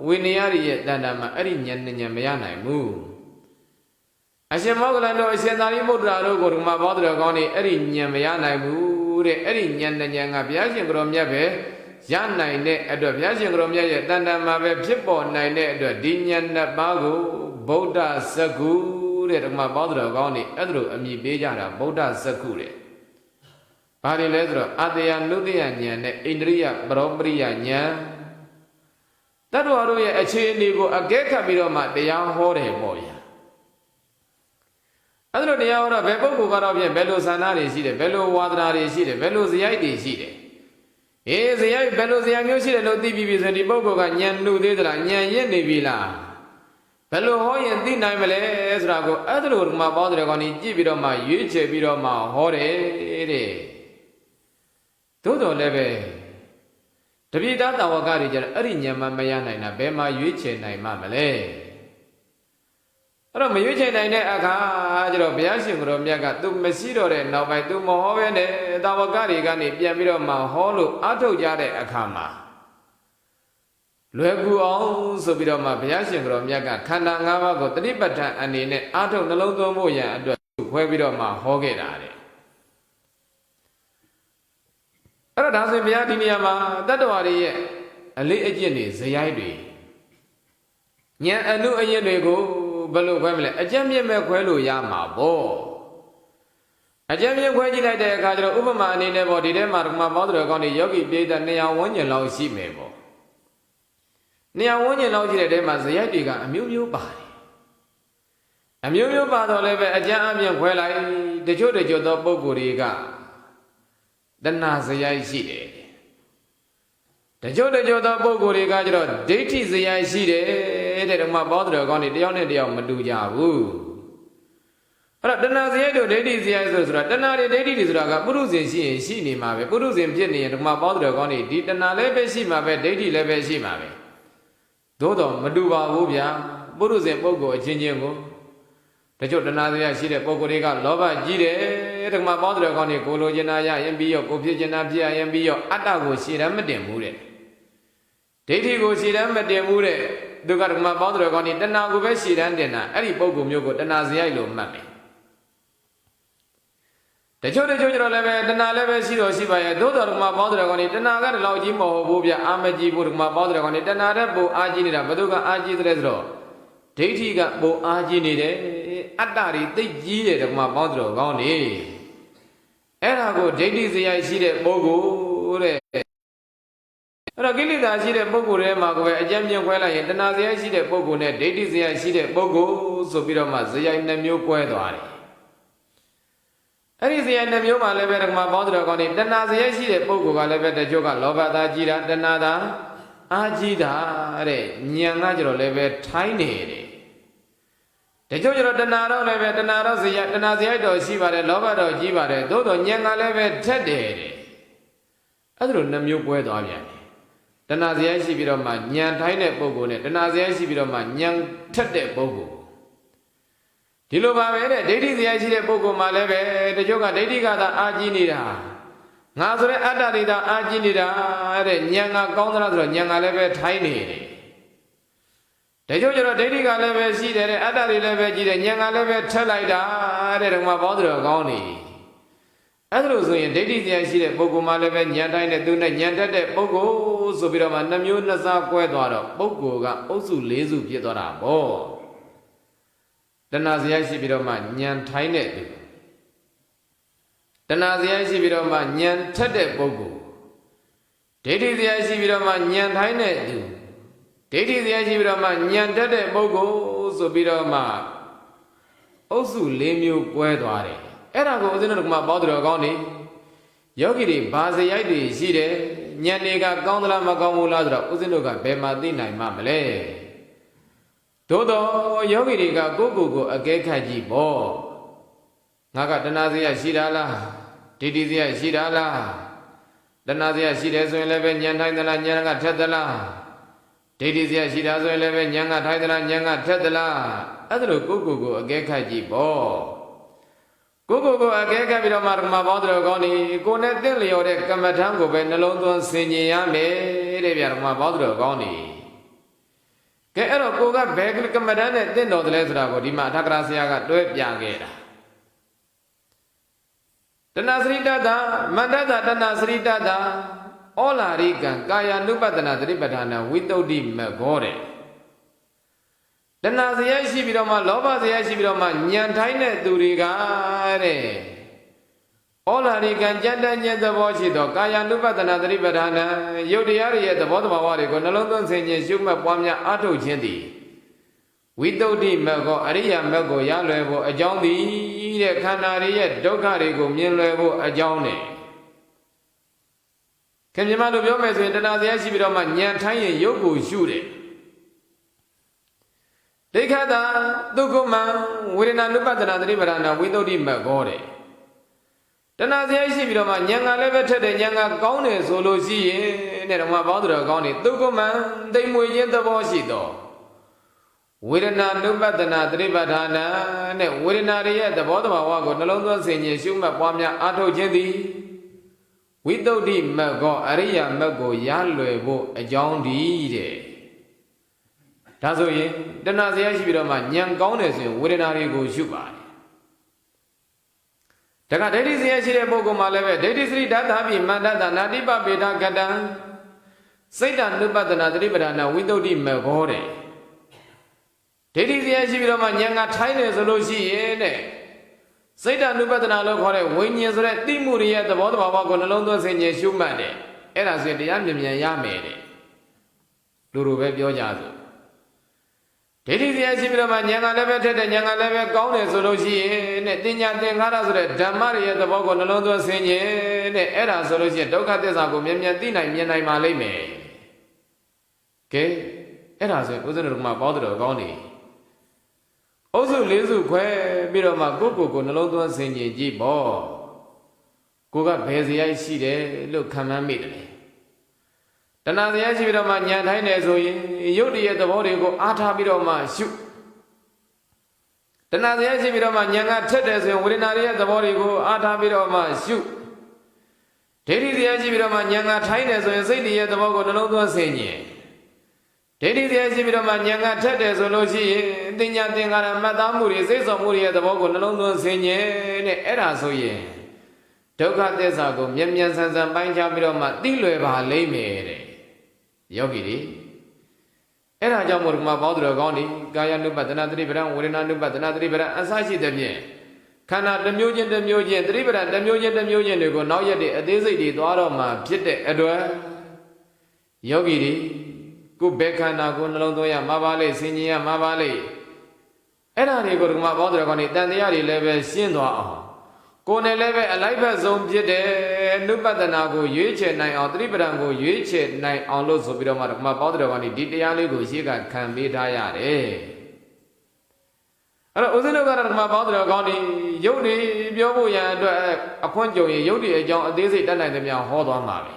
ဝိနည်းရရဲ့တဏ္ဍာမှာအဲ့ဒီဉာဏ်နဲ့ဉာဏ်မရနိုင်ဘူးအရှင်မောဂလန်တို့အရှင်သာရိပုတ္တရာတို့ကိုဓမ္မဘောဓတော်ကောင်းနေအဲ့ဒီဉာဏ်မရနိုင်ဘူးတဲ့အဲ့ဒီဉာဏ်နဲ့ဉာဏ်ကဘုရားရှင်ကိုယ်တော်မြတ်ပဲရနိုင်တဲ့အတွက်ဘုရားရှင်ကိုယ်တော်မြတ်ရဲ့တဏ္ဍာမှာပဲဖြစ်ပေါ်နိုင်တဲ့အတွက်ဒီဉာဏ်နှစ်ပါးကိုဗုဒ္ဓစက္ခုတဲ့ဓမ္မဘောဓတော်ကောင်းနေအဲ့ဒါလိုအမည်ပေးကြတာဗုဒ္ဓစက္ခုတဲ့ဘာတွေလဲဆိုတော့အတ္တယနုတ္တိယဉာဏ်နဲ့ဣန္ဒြိယပရောပရိယဉာဏ်တတ္တဝါတို့ရဲ့အခြေအနေကိုအကဲခတ်ပြီးတော့မှတရားဟောတယ်ပေါ့ဗျာအဲ့ဒါလိုတရားဟောတော့ဘယ်ပုဂ္ဂိုလ်ကတော့ဖြင့်ဘယ်လိုဆန္ဒတွေရှိတယ်ဘယ်လိုဝါဒနာတွေရှိတယ်ဘယ်လိုဇယိုက်တွေရှိတယ်ဇယိုက်ဘယ်လိုဇယိုက်မျိုးရှိတယ်လို့သိပြီးပြီဆိုရင်ဒီပုဂ္ဂိုလ်ကဉာဏ်နှုတ်သေးသလားဉာဏ်ရင့်နေပြီလားဘယ်လိုဟောရင်သိနိုင်မလဲဆိုတာကိုအဲ့ဒါလိုဓမ္မပေါင်းတဲ့ကောင်ကြီးကြည့်ပြီးတော့မှရွေးချယ်ပြီးတော့မှဟောတယ်တဲ့သို့တော်လည်းပဲတပိဋကတာဝကတွေကျတော့အဲ့ဒီဉာဏ်မှမရနိုင်တာဘယ်မှာရွေးချယ်နိုင်မှမလဲအဲ့တော့မရွေးချယ်နိုင်တဲ့အခါကျတော့ဘုရားရှင်ကိုယ်တော်မြတ်ကသူမရှိတော့တဲ့နောက်ပိုင်းသူမဟောပဲနဲ့တာဝကတွေကနေပြန်ပြီးတော့မှဟောလို့အထုတ်ကြတဲ့အခါမှာလွယ်ကူအောင်ဆိုပြီးတော့မှဘုရားရှင်ကိုယ်တော်မြတ်ကခန္ဓာ၅ပါးကိုတတိပဋ္ဌာန်အနေနဲ့အထုတ်နှလုံးသွင်းဖို့ရန်အတွက်ခွဲပြီးတော့မှဟောခဲ့တာတဲ့ အဲ့တော့ဒါဆိုရင်ဘုရားဒီနေရာမှာတတ္တဝါတွေရဲ့အလေးအကျင့်တွေဇယိုက်တွေဉာဏ်အနုအယင်တွေကိုဘယ်လိုခွဲမလဲအကျင့်မြင့်မဲ့ခွဲလို့ရမှာပေါ့အကျင့်မြင့်ခွဲကြည့်လိုက်တဲ့အခါကျတော့ဥပမာအနေနဲ့ပေါ့ဒီထဲမှာဓမ္မပေါင်းတော်ကောင်းတွေယောဂီပိဋက200ဝန်းကျင်လောက်ရှိမယ်ပေါ့200ဝန်းကျင်လောက်ရှိတဲ့ထဲမှာဇယိုက်တွေကအမျိုးမျိုးပါတယ်အမျိုးမျိုးပါတော့လည်းပဲအကျင့်အမြင့်ခွဲလိုက်တချို့သောပုဂ္ဂိုလ်တွေကတဏှာဇယိုက်ရှိတယ်တချို့သောပုဂ္ဂိုလ်တွေကကျတော့ဒိဋ္ဌိဇယိုက်ရှိတယ်တဲ့ဓမ္မပေါင်းတော်ကောင်းတွေတယောက်နဲ့တယောက်မတူကြဘူးအဲ့တော့တဏှာဇယိုက်တို့ဒိဋ္ဌိဇယိုက်ဆိုတာတဏှာတွေဒိဋ္ဌိတွေဆိုတာကပုရုဇဉ်ရှိရင်ရှိနေမှာပဲပုရုဇဉ်ဖြစ်နေရင်ဓမ္မပေါင်းတော်ကောင်းတွေဒီတဏှာလည်းပဲရှိမှာပဲဒိဋ္ဌိလည်းပဲရှိမှာပဲသို့တော့မတူပါဘူးဗျာပုရုဇဉ်ပုဂ္ဂိုလ်အချင်းချင်းကိုတချို့တဏှာဇယိုက်ရှိတဲ့ပုဂ္ဂိုလ်တွေကလောဘကြီးတယ်ဓမ္မပေါင်းတော်ကောင်းတွေကိုလိုချင်တာရရင်ပြီးရောကိုဖြစ်ချင်တာဖြစ်ရင်ပြီးရောအတ္တကိုရှည်တမ်းမတင်ဘူးတဲ့ဒိဋ္ဌိကိုရှည်တမ်းမတင်ဘူးတဲ့သူကဓမ္မပေါင်းတော်ကောင်းတွေတဏှာကိုပဲရှည်တမ်းတင်တာအဲ့ဒီပုဂ္ဂိုလ်မျိုးကိုတဏှာဇယိုက်လို့မှတ်တယ်တချို့ကျတော့လည်းပဲတဏှာလည်းပဲရှိတော့ရှိပါရဲ့သို့တော်ဓမ္မပေါင်းတော်ကောင်းတွေတဏှာကတည်းကကြီးမဟုတ်ဘူးဗျအာမကြီးဘူးဓမ္မပေါင်းတော်ကောင်းတွေတဏှာတဲ့ပိုအားကြီးနေတာဘယ်သူကအားကြီးတယ်ဆိုတော့ဒိဋ္ဌိကပိုအားကြီးနေတယ်အတ္တတွေသိကြီးတယ်ဓမ္မပေါင်းတော်ကောင်းတွေအဲ့ဒါကိုဒိဋ္ဌိဇယိုက်ရှိတဲ့ပုဂ္ဂိုလ်တဲ့အဲ့တော့ကိလေသာရှိတဲ့ပုဂ္ဂိုလ်တွေမှာကိုပဲအကျဉ်းမြင့်ခွဲလိုက်ရင်တဏှာဇယိုက်ရှိတဲ့ပုဂ္ဂိုလ်နဲ့ဒိဋ္ဌိဇယိုက်ရှိတဲ့ပုဂ္ဂိုလ်ဆိုပြီးတော့မှဇယိုက်နှမျိုးကွဲသွားတယ်အဲ့ဒီဇယိုက်နှမျိုးမှာလည်းပဲဓမ္မပေါင်းတော်ကောင်းတွေတဏှာဇယိုက်ရှိတဲ့ပုဂ္ဂိုလ်ကလည်းပဲတချို့ကလောဘသာကြီးတာတဏှာသာအာကြီးတာတဲ့ဉာဏ်ကကြတော့လည်းပဲထိုင်းနေတယ်တချို့ကျတော့တဏှာတော့လည်းပဲတဏှာတော့ဇယိုက်တဏှာဇယိုက်တော့ရှိပါတယ်လောဘတော့ကြီးပါတယ်သို့တော့ဉာဏ်ကလည်းပဲထက်တယ်တဲ့အဲ့ဒါလိုနှမျိုးကွဲသွားပြန်တယ်တဏှာဇယိုက်ရှိပြီးတော့မှဉာဏ်ထိုင်းတဲ့ပုဂ္ဂိုလ်နဲ့တဏှာဇယိုက်ရှိပြီးတော့မှဉာဏ်ထက်တဲ့ပုဂ္ဂိုလ်ဒီလိုပါပဲတဲ့ဒိဋ္ဌိဇယိုက်ရှိတဲ့ပုဂ္ဂိုလ်မှလည်းပဲတချို့ကဒိဋ္ဌိကသာအာကြီးနေတာငါဆိုတဲ့အတ္တတွေသာအာကြီးနေတာတဲ့ဉာဏ်ကကောင်းသလားဆိုတော့ဉာဏ်ကလည်းပဲထိုင်းနေတယ်တချို့ကျတော့ဒိဋ္ဌိကလည်းပဲရှိတယ်တဲ့အတ္တတွေလည်းပဲကြီးတယ်ဉာဏ်ကလည်းပဲထက်လိုက်တာတဲ့ဓမ္မပေါင်းတော်ကောင်းနေအဲ့ဒါလို့ဆိုရင်ဒိဋ္ဌိဇယိုက်ရှိတဲ့ပုဂ္ဂိုလ်မှလည်းပဲဉာဏ်တိုင်းနဲ့သူနဲ့ဉာဏ်တတ်တဲ့ပုဂ္ဂိုလ်ဆိုပြီးတော့မှနှမျိုးနှစ်စားကွဲသွားတော့ပုဂ္ဂိုလ်ကအုပ်စု၄စုဖြစ်သွားတာပေါ့တဏှာဇယိုက်ရှိပြီးတော့မှဉာဏ်ထိုင်းတဲ့သူတဏှာဇယိုက်ရှိပြီးတော့မှဉာဏ်ထက်တဲ့ပုဂ္ဂိုလ်ဒိဋ္ဌိဇယိုက်ရှိပြီးတော့မှဉာဏ်ထိုင်းတဲ့သူဒိဋ္ဌိဇယိုက်ရှိပြီးတော့မှဉာဏ်တတ်တဲ့ပုဂ္ဂိုလ်ဆိုပြီးတော့မှအုပ်စု၄မျိုးကွဲသွားတယ်အဲ့ဒါကိုဦးဇင်းတို့ကမှပေါင်းတော်ကောင်းနေယောဂီတွေဘာဇယိုက်တွေရှိတယ်ဉာဏ်တွေကကောင်းသလားမကောင်းဘူးလားဆိုတော့ဦးဇင်းတို့ကဘယ်မှာသိနိုင်မှမလဲသို့တော့ယောဂီတွေကကိုယ့်ကိုယ်အကဲခတ်ကြည့်ပေါ့ငါကတဏှာဇယိုက်ရှိတာလားဒိဋ္ဌိဇယိုက်ရှိတာလားတဏှာဇယိုက်ရှိတယ်ဆိုရင်လည်းပဲဉာဏ်ထိုင်းသလားဉာဏ်ကထက်သလားဒိဋ္ဌိဇယိုက်ရှိတာဆိုရင်လည်းပဲဉာဏ်ကထိုင်းသလားဉာဏ်ကထက်သလားအဲ့ဒါလို့ကိုယ့်ကိုယ်အကဲခတ်ကြည့်ပေါ့ကိုယ့်ကိုယ်အကဲခတ်ပြီးတော့မှဓမ္မပေါင်းတော်ကောင်းနေကိုယ်နဲ့သင့်လျော်တဲ့ကမ္မထံကိုပဲနှလုံးသွင်းဆင်ញင်ရမယ်တဲ့ဗျာဓမ္မပေါင်းတော်ကောင်းနေကဲအဲ့တော့ကိုကဘယ်ကမ္မထံနဲ့သင့်တော်တယ်လဲဆိုတာကိုဒီမှာအထကရာဆရာကတွဲပြခဲ့တာတဏှာစရိတတမန္တတတဏှာစရိတတဩလာရိကံကာယ ानु ပတ္တနာသတိပဋ္ဌာနဝိတုဒ္ဓိမဂောတဲ့တဏှာဇယိုက်ရှိပြီးတော့မှလောဘဇယိုက်ရှိပြီးတော့မှညံထိုင်းတဲ့သူတွေကတဲ့ဩလာရိကံကြံ့တန်းခြင်းသဘောရှိသောကာယ ानु ပတ္တနာသတိပဋ္ဌာနယုတ်တရားရဲ့သဘောတဘာဝတွေကိုနှလုံးသွင်းဆင်ခြင်ရှုမှတ်ပွားများအားထုတ်ခြင်းသည်ဝိတုဒ္ဓိမဂောအရိယာမဂ်ကိုရလွယ်ဖို့အကြောင်းသည်တဲ့ခန္ဓာရဲ့ဒုက္ခတွေကိုမြင်လွယ်ဖို့အကြောင်းနဲ့ခင်ဗျားတို့ပြောမယ်ဆိုရင်တဏှာဇယိုက်ရှိပြီးတော့မှညံထိုင်းရင်ရုပ်ကိုရှုတယ်ဒိဋ္ဌတာဒုက္ခမံဝေဒနာနုပတ္တနာသတိပဋ္ဌာနာဝိသုဒ္ဓိမဂောတဲ့တဏှာဇယိုက်ရှိပြီးတော့မှဉာဏ်ကလည်းပဲထက်တယ်ဉာဏ်ကကောင်းတယ်ဆိုလို့ရှိရင်တဲ့ဓမ္မပေါင်းတော်ကောင်းတယ်ဒုက္ခမံသိမ်မွေခြင်းသဘောရှိသောဝေဒနာနုပတ္တနာသတိပဋ္ဌာနာနဲ့ဝေဒနာရဲ့သဘောတဘာဝကိုနှလုံးသွင်းဆင်ခြင်ရှုမှတ်ပွားများအားထုတ်ခြင်းသည်ဝိသုဒ္ဓိမဂ္ဂောအရိယာမဂ္ဂကိုရလွယ်ဖို့အကြောင်းဒီတဲ့ဒါဆိုရင်တဏှာဇယိုက်ရှိပြီးတော့မှဉာဏ်ကောင်းတယ်ဆိုရင်ဝေဒနာတွေကိုရှုပါတယ် တခါဒိဋ္ဌိဇယရှိတဲ့ပုဂ္ဂိုလ်မှာလည်းပဲဒိဋ္ဌိစရိဓာတ်ပိမန္တတနာတိပပေဒကတံစိတ်တ ानु ပတနာသတိပဋ္ဌာနာဝိသုဒ္ဓိမေဘောတဲ့ဒိဋ္ဌိဇယရှိပြီးတော့မှဉာဏ်ကထိုင်းတယ်ဆိုလို့ရှိရင်တဲ့စိတ်တ ानु ပတနာလို့ခေါ်တဲ့ဝိညာဉ်ဆိုတဲ့သိမှုတွေရဲ့သဘောတဘာဝကိုနှလုံးသွင်းဆင်ခြင်ရှုမှတ်တယ်အဲ့ဒါဆိုရင်တရားမြင်မြန်ရမယ်တဲ့လူလိုပဲပြောကြစို့ဒိဋ္ဌိဇယရှိပြီးတော့မှဉာဏ်ကလည်းပဲထက်တယ်ဉာဏ်ကလည်းပဲကောင်းတယ်ဆိုလို့ရှိရင်တဲ့တင်ညာသင်္ခါရဆိုတဲ့ဓမ္မတွေရဲ့သဘောကိုနှလုံးသွင်းဆင်ခြင်တဲ့အဲ့ဒါဆိုလို့ရှိရင်ဒုက္ခသစ္စာကိုမြင်မြန်သိနိုင်မြင်နိုင်ပါလိမ့်မယ်ကဲအဲ့ဒါဆိုရင်ဥစ္စရတော်မှာပေါတော်ကောင်းနေအုပ်စု၄စုခွဲပြီးတော့မှကိုနှလုံးသွင်းဆင်ခြင်ကြည့်ပေါ့ကိုကဘယ်ဇယရှိတယ်လို့ခံမှန်းမိတယ်တဏှာဇယရှိပြီးတော့မှဉာဏ်ထိုင်းတယ်ဆိုရင်ရုပ်တည်းရဲ့သဘောတွေကိုအားထားပြီးတော့မှရှုတဏှာဇယရှိပြီးတော့မှဉာဏ်ကထက်တယ်ဆိုရင်ဝေဒနာရဲ့သဘောတွေကိုအားထားပြီးတော့မှရှုဒိဋ္ဌိဇယရှိပြီးတော့မှဉာဏ်ကထိုင်းတယ်ဆိုရင်စိတ်တည်းရဲ့သဘောကိုနှလုံးသွင်းဆင်ခြင်ဒိဋ္ဌိဇယရှိပြီးတော့မှဉာဏ်ကထက်တယ်ဆိုလို့ရှိရင်တင်ညာသင်္ခါရမှတ်သားမှုတွေစိတ်ဆောင်မှုတွေရဲ့သဘောကိုနှလုံးသွင်းဆင်ခြင်တဲ့အဲ့ဒါဆိုရင်ဒုက္ခသစ္စာကိုမြန်မြန်ဆန်ဆန်ပိုင်းခြားပြီးတော့မှသိလွယ်ပါလိမ့်မယ်တဲ့ယောဂီတွေအဲ့ဒါကြောင့်မို့ဒီမှာပေါင်းတော်ကောင်းဒီကာယ ानु ပတနာသတိပဋ္ဌာန်ဝေဒနာ ानु ပတနာသတိပဋ္ဌာန်အစရှိတဲ့ဖြင့်ခန္ဓာတစ်မျိုးချင်းတစ်မျိုးချင်းသတိပဋ္ဌာန်တစ်မျိုးချင်းတစ်မျိုးချင်းတွေကိုနောက်ရက်တွေအသေးစိတ်တွေသွားတော့မှဖြစ်တဲ့အတွက်ယောဂီတွေကိုဘယ်ခန္ဓာကိုနှလုံးသွင်းရမှာပါလေဆင်ញင်ရမှာပါလေအဲ့ဒါတွေကိုဒီမှာပေါင်းတော်ကောင်းဒီတန်တရားတွေလည်းပဲရှင်းသွားအောင်ကိုယ်နဲ့လည်းပဲအလိုက်ဘက်ဆုံးဖြစ်တယ်နုပတနာကိုရွေးချယ်နိုင်အောင်သတိပဋ္ဌာန်ကိုရွေးချယ်နိုင်အောင်လို့ဆိုပြီးတော့မှဒီမှာပေါင်းတော်ကောင်းဒီတရားလေးကိုရှေ့ကခံပေးထားရတယ်အဲ့တော့ဦးဇင်းတို့ကတော့ဒီမှာပေါင်းတော်ကောင်းဒီရုပ်တွေပြောဖို့ရန်အတွက်အခွင့်ကြုံရင်ရုပ်တွေအကြောင်းအသေးစိတ်တတ်နိုင်သမျှဟောသွားမှာပဲ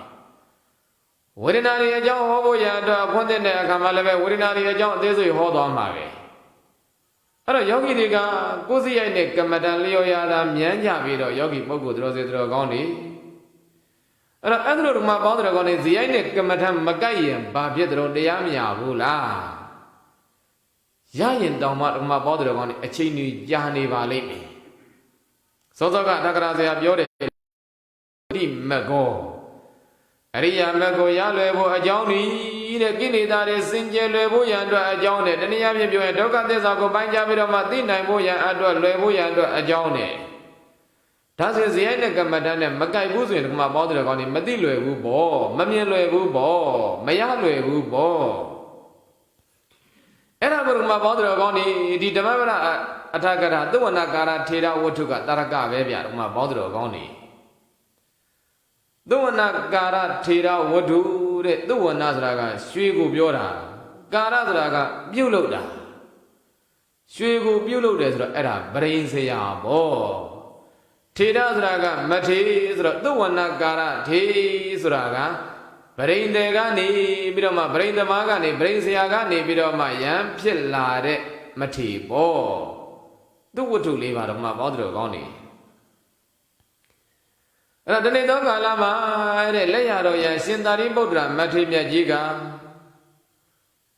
ဝေဒနာတွေအကြောင်းဟောဖို့ရန်အတွက်အခွင့်တဲ့အခါမှာလည်းပဲဝေဒနာတွေအကြောင်းအသေးစိတ်ဟောသွားမှာပဲအဲ့တော့ယောဂီတွေကကိုယ်စိရိုက်နဲ့ကမ္မဋ္ဌာန်းလျော်ရတာမြန်းကြပြီးတော့ယောဂီပုဂ္ဂိုလ်တော်စေတော်ကောင်းနေအဲ့တော့အဲ့လိုဓမ္မပေါင်းတော်ကောင်းနေဇိရိုက်နဲ့ကမ္မဋ္ဌာန်းမကိုက်ရင်ဘာဖြစ်တော်တရားမရဘူးလားရရင်တောင်မှဓမ္မပေါင်းတော်ကောင်းနေအချိန်ကြီးကြာနေပါလိမ့်မယ်စောစောကတက္ကရာဆရာပြောတယ်ဒီမကောအရိယာမကိုရလွယ်ဖို့အကြောင်းဤတဲ့ကိလေသာတွေစင်ကြယ်လွယ်ဖို့ရန်အတွက်အကြောင်းနဲ့တနည်းအားဖြင့်ပြောရင်ဒုက္ခသစ္စာကိုပိုင်းခြားပြီးတော့မှသိနိုင်ဖို့ရန်အတွက်လွယ်ဖို့ရန်အတွက်အကြောင်းနဲ့ဒါဆိုဇယိုက်နဲ့ကမ္မဋ္ဌာန်းနဲ့မကိုက်ဘူးဆိုရင်ဒီမှာပေါင်းတယ်ကောင်းနေမသိလွယ်ဘူးပေါ့မမြင်လွယ်ဘူးပေါ့မရလွယ်ဘူးပေါ့အဲ့ဒါကိုဒီမှာပေါင်းတယ်ကောင်းနေဒီဓမ္မပဒအထာကရသုဝနာကာရထေရဝတ္ထုကတရကပဲဗျာဒီမှာပေါင်းတယ်ကောင်းနေသုဝနာကာရထေရဝတ္ထုတဲ့သုဝနာဆိုတာကရွှေကိုပြောတာကာရဆိုတာကပြုတ်လုပ်တာရွှေကိုပြုတ်လုပ်တယ်ဆိုတော့အဲ့ဒါပရိန်စရာပေါ့ထေရဆိုတာကမထေဆိုတော့သုဝနာကာရထေဆိုတာကပရိန်တယ်ကနေပြီးတော့မှပရိန်သမားကနေပရိန်စရာကနေပြီးတော့မှယံဖြစ်လာတဲ့မထေပေါ့သူဝတ္ထုလေးပါတော့မှပေါင်းတော်ကောင်းနေအဲ့တော့တနေ့သောကာလမှာတဲ့လက်ရတော်ရရှင်သာရိပုတ္တရာမထေရမြတ်ကြီးက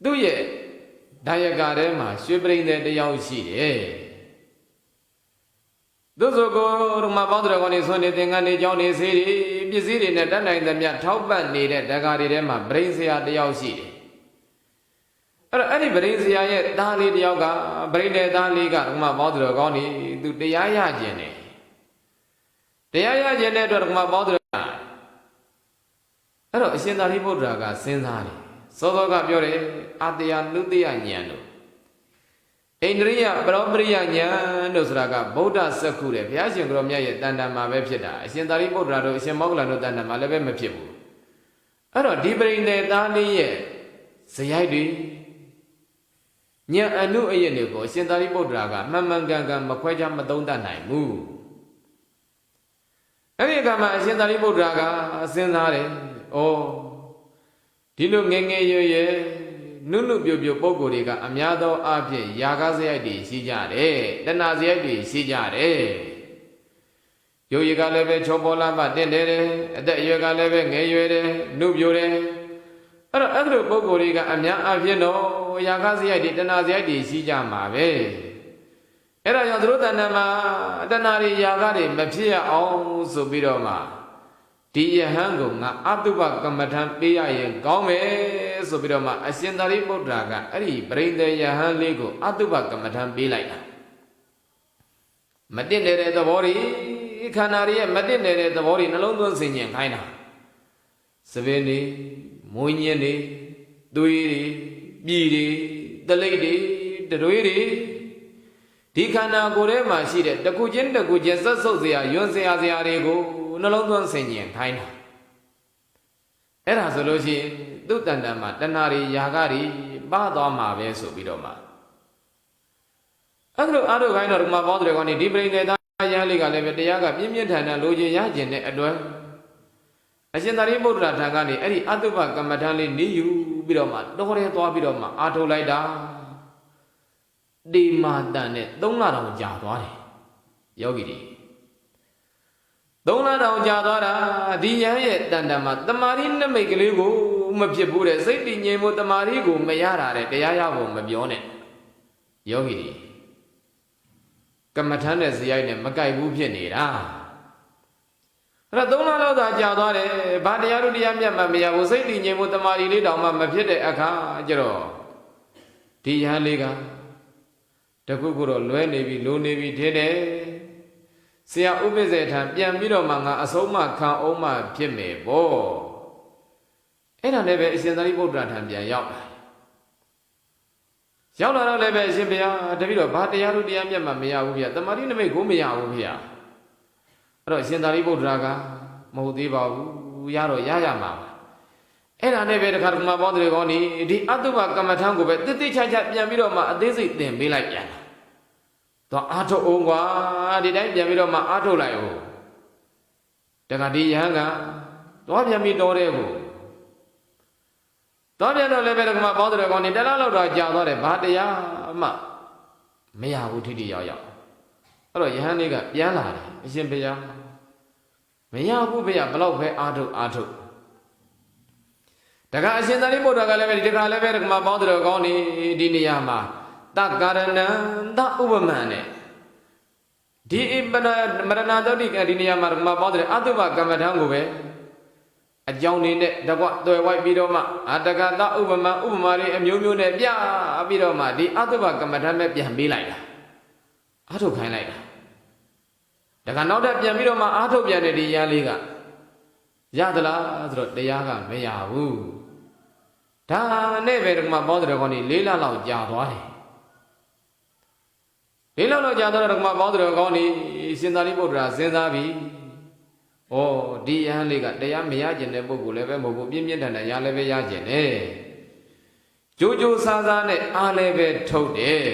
သူ့ရဲ့ဒါယကာထဲမှာရွှေပရိန်တဲ့တယောက်ရှိတယ်သူဆိုကိုရမပေါင်းတော်ကောင်းနေဆွနေသင်္ကန်းနေကြောင်းနေစေးပစ္စည်းတွေနဲ့တတ်နိုင်သမျှထောက်ပံ့နေတဲ့တက္ကရာတွေထဲမှာပရိန်ဆရာတယောက်ရှိတယ်အဲ့တော့အဲ့ဒီပရိန်ဆရာရဲ့သားလေးတယောက်ကပရိန်တဲ့သားလေးကရမပေါင်းတော်ကောင်းနေသူတရားရကျင်တယ်တရားရခြင်းတဲ့အတွက်ဓမ္မပေါင်းတယ်အဲ့တော့အရှင်သာရိပုတ္တရာကစဉ်းစားတယ်စောစောကပြောတယ်အတယနုတ္တယဉာဏ်တို့ဣန္ဒြိယပရောပရိယဉာဏ်တို့ဆိုတာကဗုဒ္ဓစက္ခုတဲ့ဘုရားရှင်ကိုရောမြတ်ရဲ့တန်တန်မှာပဲဖြစ်တာအရှင်သာရိပုတ္တရာတို့အရှင်မောဂ္ဂလန်တို့တန်တန်မှာလည်းပဲမဖြစ်ဘူးအဲ့တော့ဒီပရိသေသားလေးရဲ့ဇယိုက်တွေဉာဏ်အနုအယက်တွေကိုအရှင်သာရိပုတ္တရာကမှန်မှန်ကန်ကန်မခွဲခြားမသုံးတတ်နိုင်ဘူးအဲ့ဒီအခါမှာအရှင်သာရိပုတ္တရာကစဉ်းစားတယ်။ဩဒီလိုငယ်ငယ်ရွယ်ရွယ်နုနုပြိုပြိုပုံကိုယ်တွေကအများသောအားဖြင့်ယာကစရိုက်တွေရှိကြတယ်။တဏှာစရိုက်တွေရှိကြတယ်။ရုပ်ရည်ကလည်းပဲချောပေါ်လာမှတင့်တယ်။အသက်အရွယ်ကလည်းပဲငယ်ရွယ်တယ်။နုပြိုတယ်။အဲ့လိုပုံကိုယ်တွေကအများအားဖြင့်တော့ယာကစရိုက်တွေတဏှာစရိုက်တွေရှိကြမှာပဲ။ အဲ့ဒါကြောင့်သူတို့တဏ္ဍာမှာတဏှာတွေຢာကတွေမဖြစ်ရအောင်ဆိုပြီးတော့မှဒီယဟန်ကိုငါအတုပကမ္မထံပေးရရင်ကောင်းမယ်ဆိုပြီးတော့မှအရှင်သာရိပုတ္တရာကအဲ့ဒီပရိသေယဟန်လေးကိုအတုပကမ္မထံပေးလိုက်တာမတင့်တဲ့သဘောတွေခန္ဓာတွေရဲ့မတင့်တဲ့သဘောတွေနှလုံးသွင်းဆင်ခြင်ခိုင်းတာစပင်းတွေမွေးညင်းတွေသွေးတွေပြည်တွေတလိပ်တွေတရွေးတွေဒီခန္ဓာကိုယ်ထဲမှာရှိတဲ့တကူချင်းတကူချင်းဆက်ဆုပ်စရာယွန်းစရာတွေကိုနှလုံးသွင်းဆင်ခြင်ခိုင်းတာအဲ့ဒါဆိုလို့ရှိရင်သူ့တန်တန်မှာတဏှာတွေຢာကတွေပါသွားမှာပဲဆိုပြီးတော့မှအဲ့လိုအားထုတ်ခိုင်းတော့ဒီမှာပေါင်းတယ်ကောဒီပရိသေသားယဟန်လေးကလည်းပဲတရားကပြင်းပြင်းထန်ထန်လိုချင်ရကျင်တဲ့အတွက်အရှင်သာရိပုတ္တရာထံကနေအဲ့ဒီအတုပကမ္မထံလေးနေယူပြီးတော့မှတော်ရဲသွားပြီးတော့မှအားထုတ်လိုက်တာဒီမာတန်နဲ့3လတောင်ကြာသွားတယ်ယောဂီတွေ3လတောင်ကြာသွားတာဒီယဟန်ရဲ့တန်တန်မှာတမာရီနမိတ်ကလေးကိုမဖြစ်ဘူးတဲ့စိတ်တည်ငြိမ်မှုတမာရီကိုမရတာတဲ့တရားရဖို့မပြောနဲ့ယောဂီတွေကမ္မထမ်းတဲ့ဇယိုက်နဲ့မကြိုက်ဘူးဖြစ်နေတာအဲ့တော့3လလောက်သာကြာသွားတယ်ဘာတရားတို့တရားမြတ်မှမရဘူးစိတ်တည်ငြိမ်မှုတမာရီလေးတောင်မှမဖြစ်တဲ့အခါကျတော့ဒီယဟန်လေးကတခုခုတော့လွဲနေပြီလိုနေပြီထင်တယ်ဆရာဥပ္ပဇေထံပြန်ပြီးတော့မှငါအဆုံးမခံအောင်မှဖြစ်မယ်ပေါ့အဲ့ဒါလည်းပဲအရှင်သာရိပုတ္တရာထံပြန်ရောက်လာတော့လည်းပဲအရှင်ဘုရားတပည့်တော်ဘာတရားတို့တရားမြတ်မှမရဘူးဗျာတမာတိနမိတ်ကိုမရဘူးဗျာအဲ့တော့အရှင်သာရိပုတ္တရာကမဟုတ်သေးပါဘူးရတော့ရမှာပါအဲ့ဒါနဲ့ပဲတခါတခါပေါင်းတယ်ကောဒီအတုပကမ္မထံကိုပဲတိတိကျကျပြန်ပြီးတော့မှအသေးစိတ်သင်ပေးလိုက်ပြန်တာတော့အာထုတ်အောင်ကွာဒီတိုင်းပြန်ပြီးတော့မှအာထုတ်လိုက်အောင်တခါဒီယဟန်ကတော့ပြန်ပြီးတော်တဲ့ကိုတော့ပြန်တော့လည်းပဲတခါမှပေါင်းတယ်ကောဒီတလားလောက်တော့ကြာသွားတယ်ဘာတရားမှမရဘူးထိထိရောက်အဲ့တော့ယဟန်လေးကပြန်လာတယ်အရှင်ဘုရားမရဘူးဘုရားဘလောက်ပဲအာထုတ်တခါအရှင်သာရိပုတ္တရာကလည်းပဲဒီတခါလည်းပဲတခါမှပေါင်းတယ်ကောင်းဒီနေရာမှာတကာရဏံတဥပမံနဲ့ဒီမရဏသုတ်တိကဒီနေရာမှာတခါမှပေါင်းတယ်အတုပကမ္မထံကိုပဲအကြောင်းနေနဲ့တကွတွယ်ဝိုက်ပြီးတော့မှအတကတဥပမာလေးအမျိုးမျိုးနဲ့ပြပြီးတော့မှဒီအတုပကမ္မထံပဲပြန်ပေးလိုက်တာအာထုတ်ခိုင်းလိုက်တာတခါနောက်ထပ်ပြန်ပြီးတော့မှအာထုတ်ပြန်တဲ့ဒီရန်လေးကရသလားဆိုတော့တရားကမရဘူးဒါနဲ့ပဲဒီမှာပေါင်းတယ်ကော4လလောက်ကြာသွားတယ်4လလောက်ကြာတော့ဒီမှာပေါင်းတယ်ကောရှင်သာရိပုတ္တရာစဉ်းစားပြီးဩဒီယဟန်လေးကတရားမရကျင်တဲ့ပုဂ္ဂိုလ်လည်းပဲမဟုတ်ဘူးပြင်းပြင်းထန်ထန်ရလည်းပဲရကျင်တယ်ကြိုးကြိုးစားစားနဲ့အားလည်းပဲထုတ်တယ်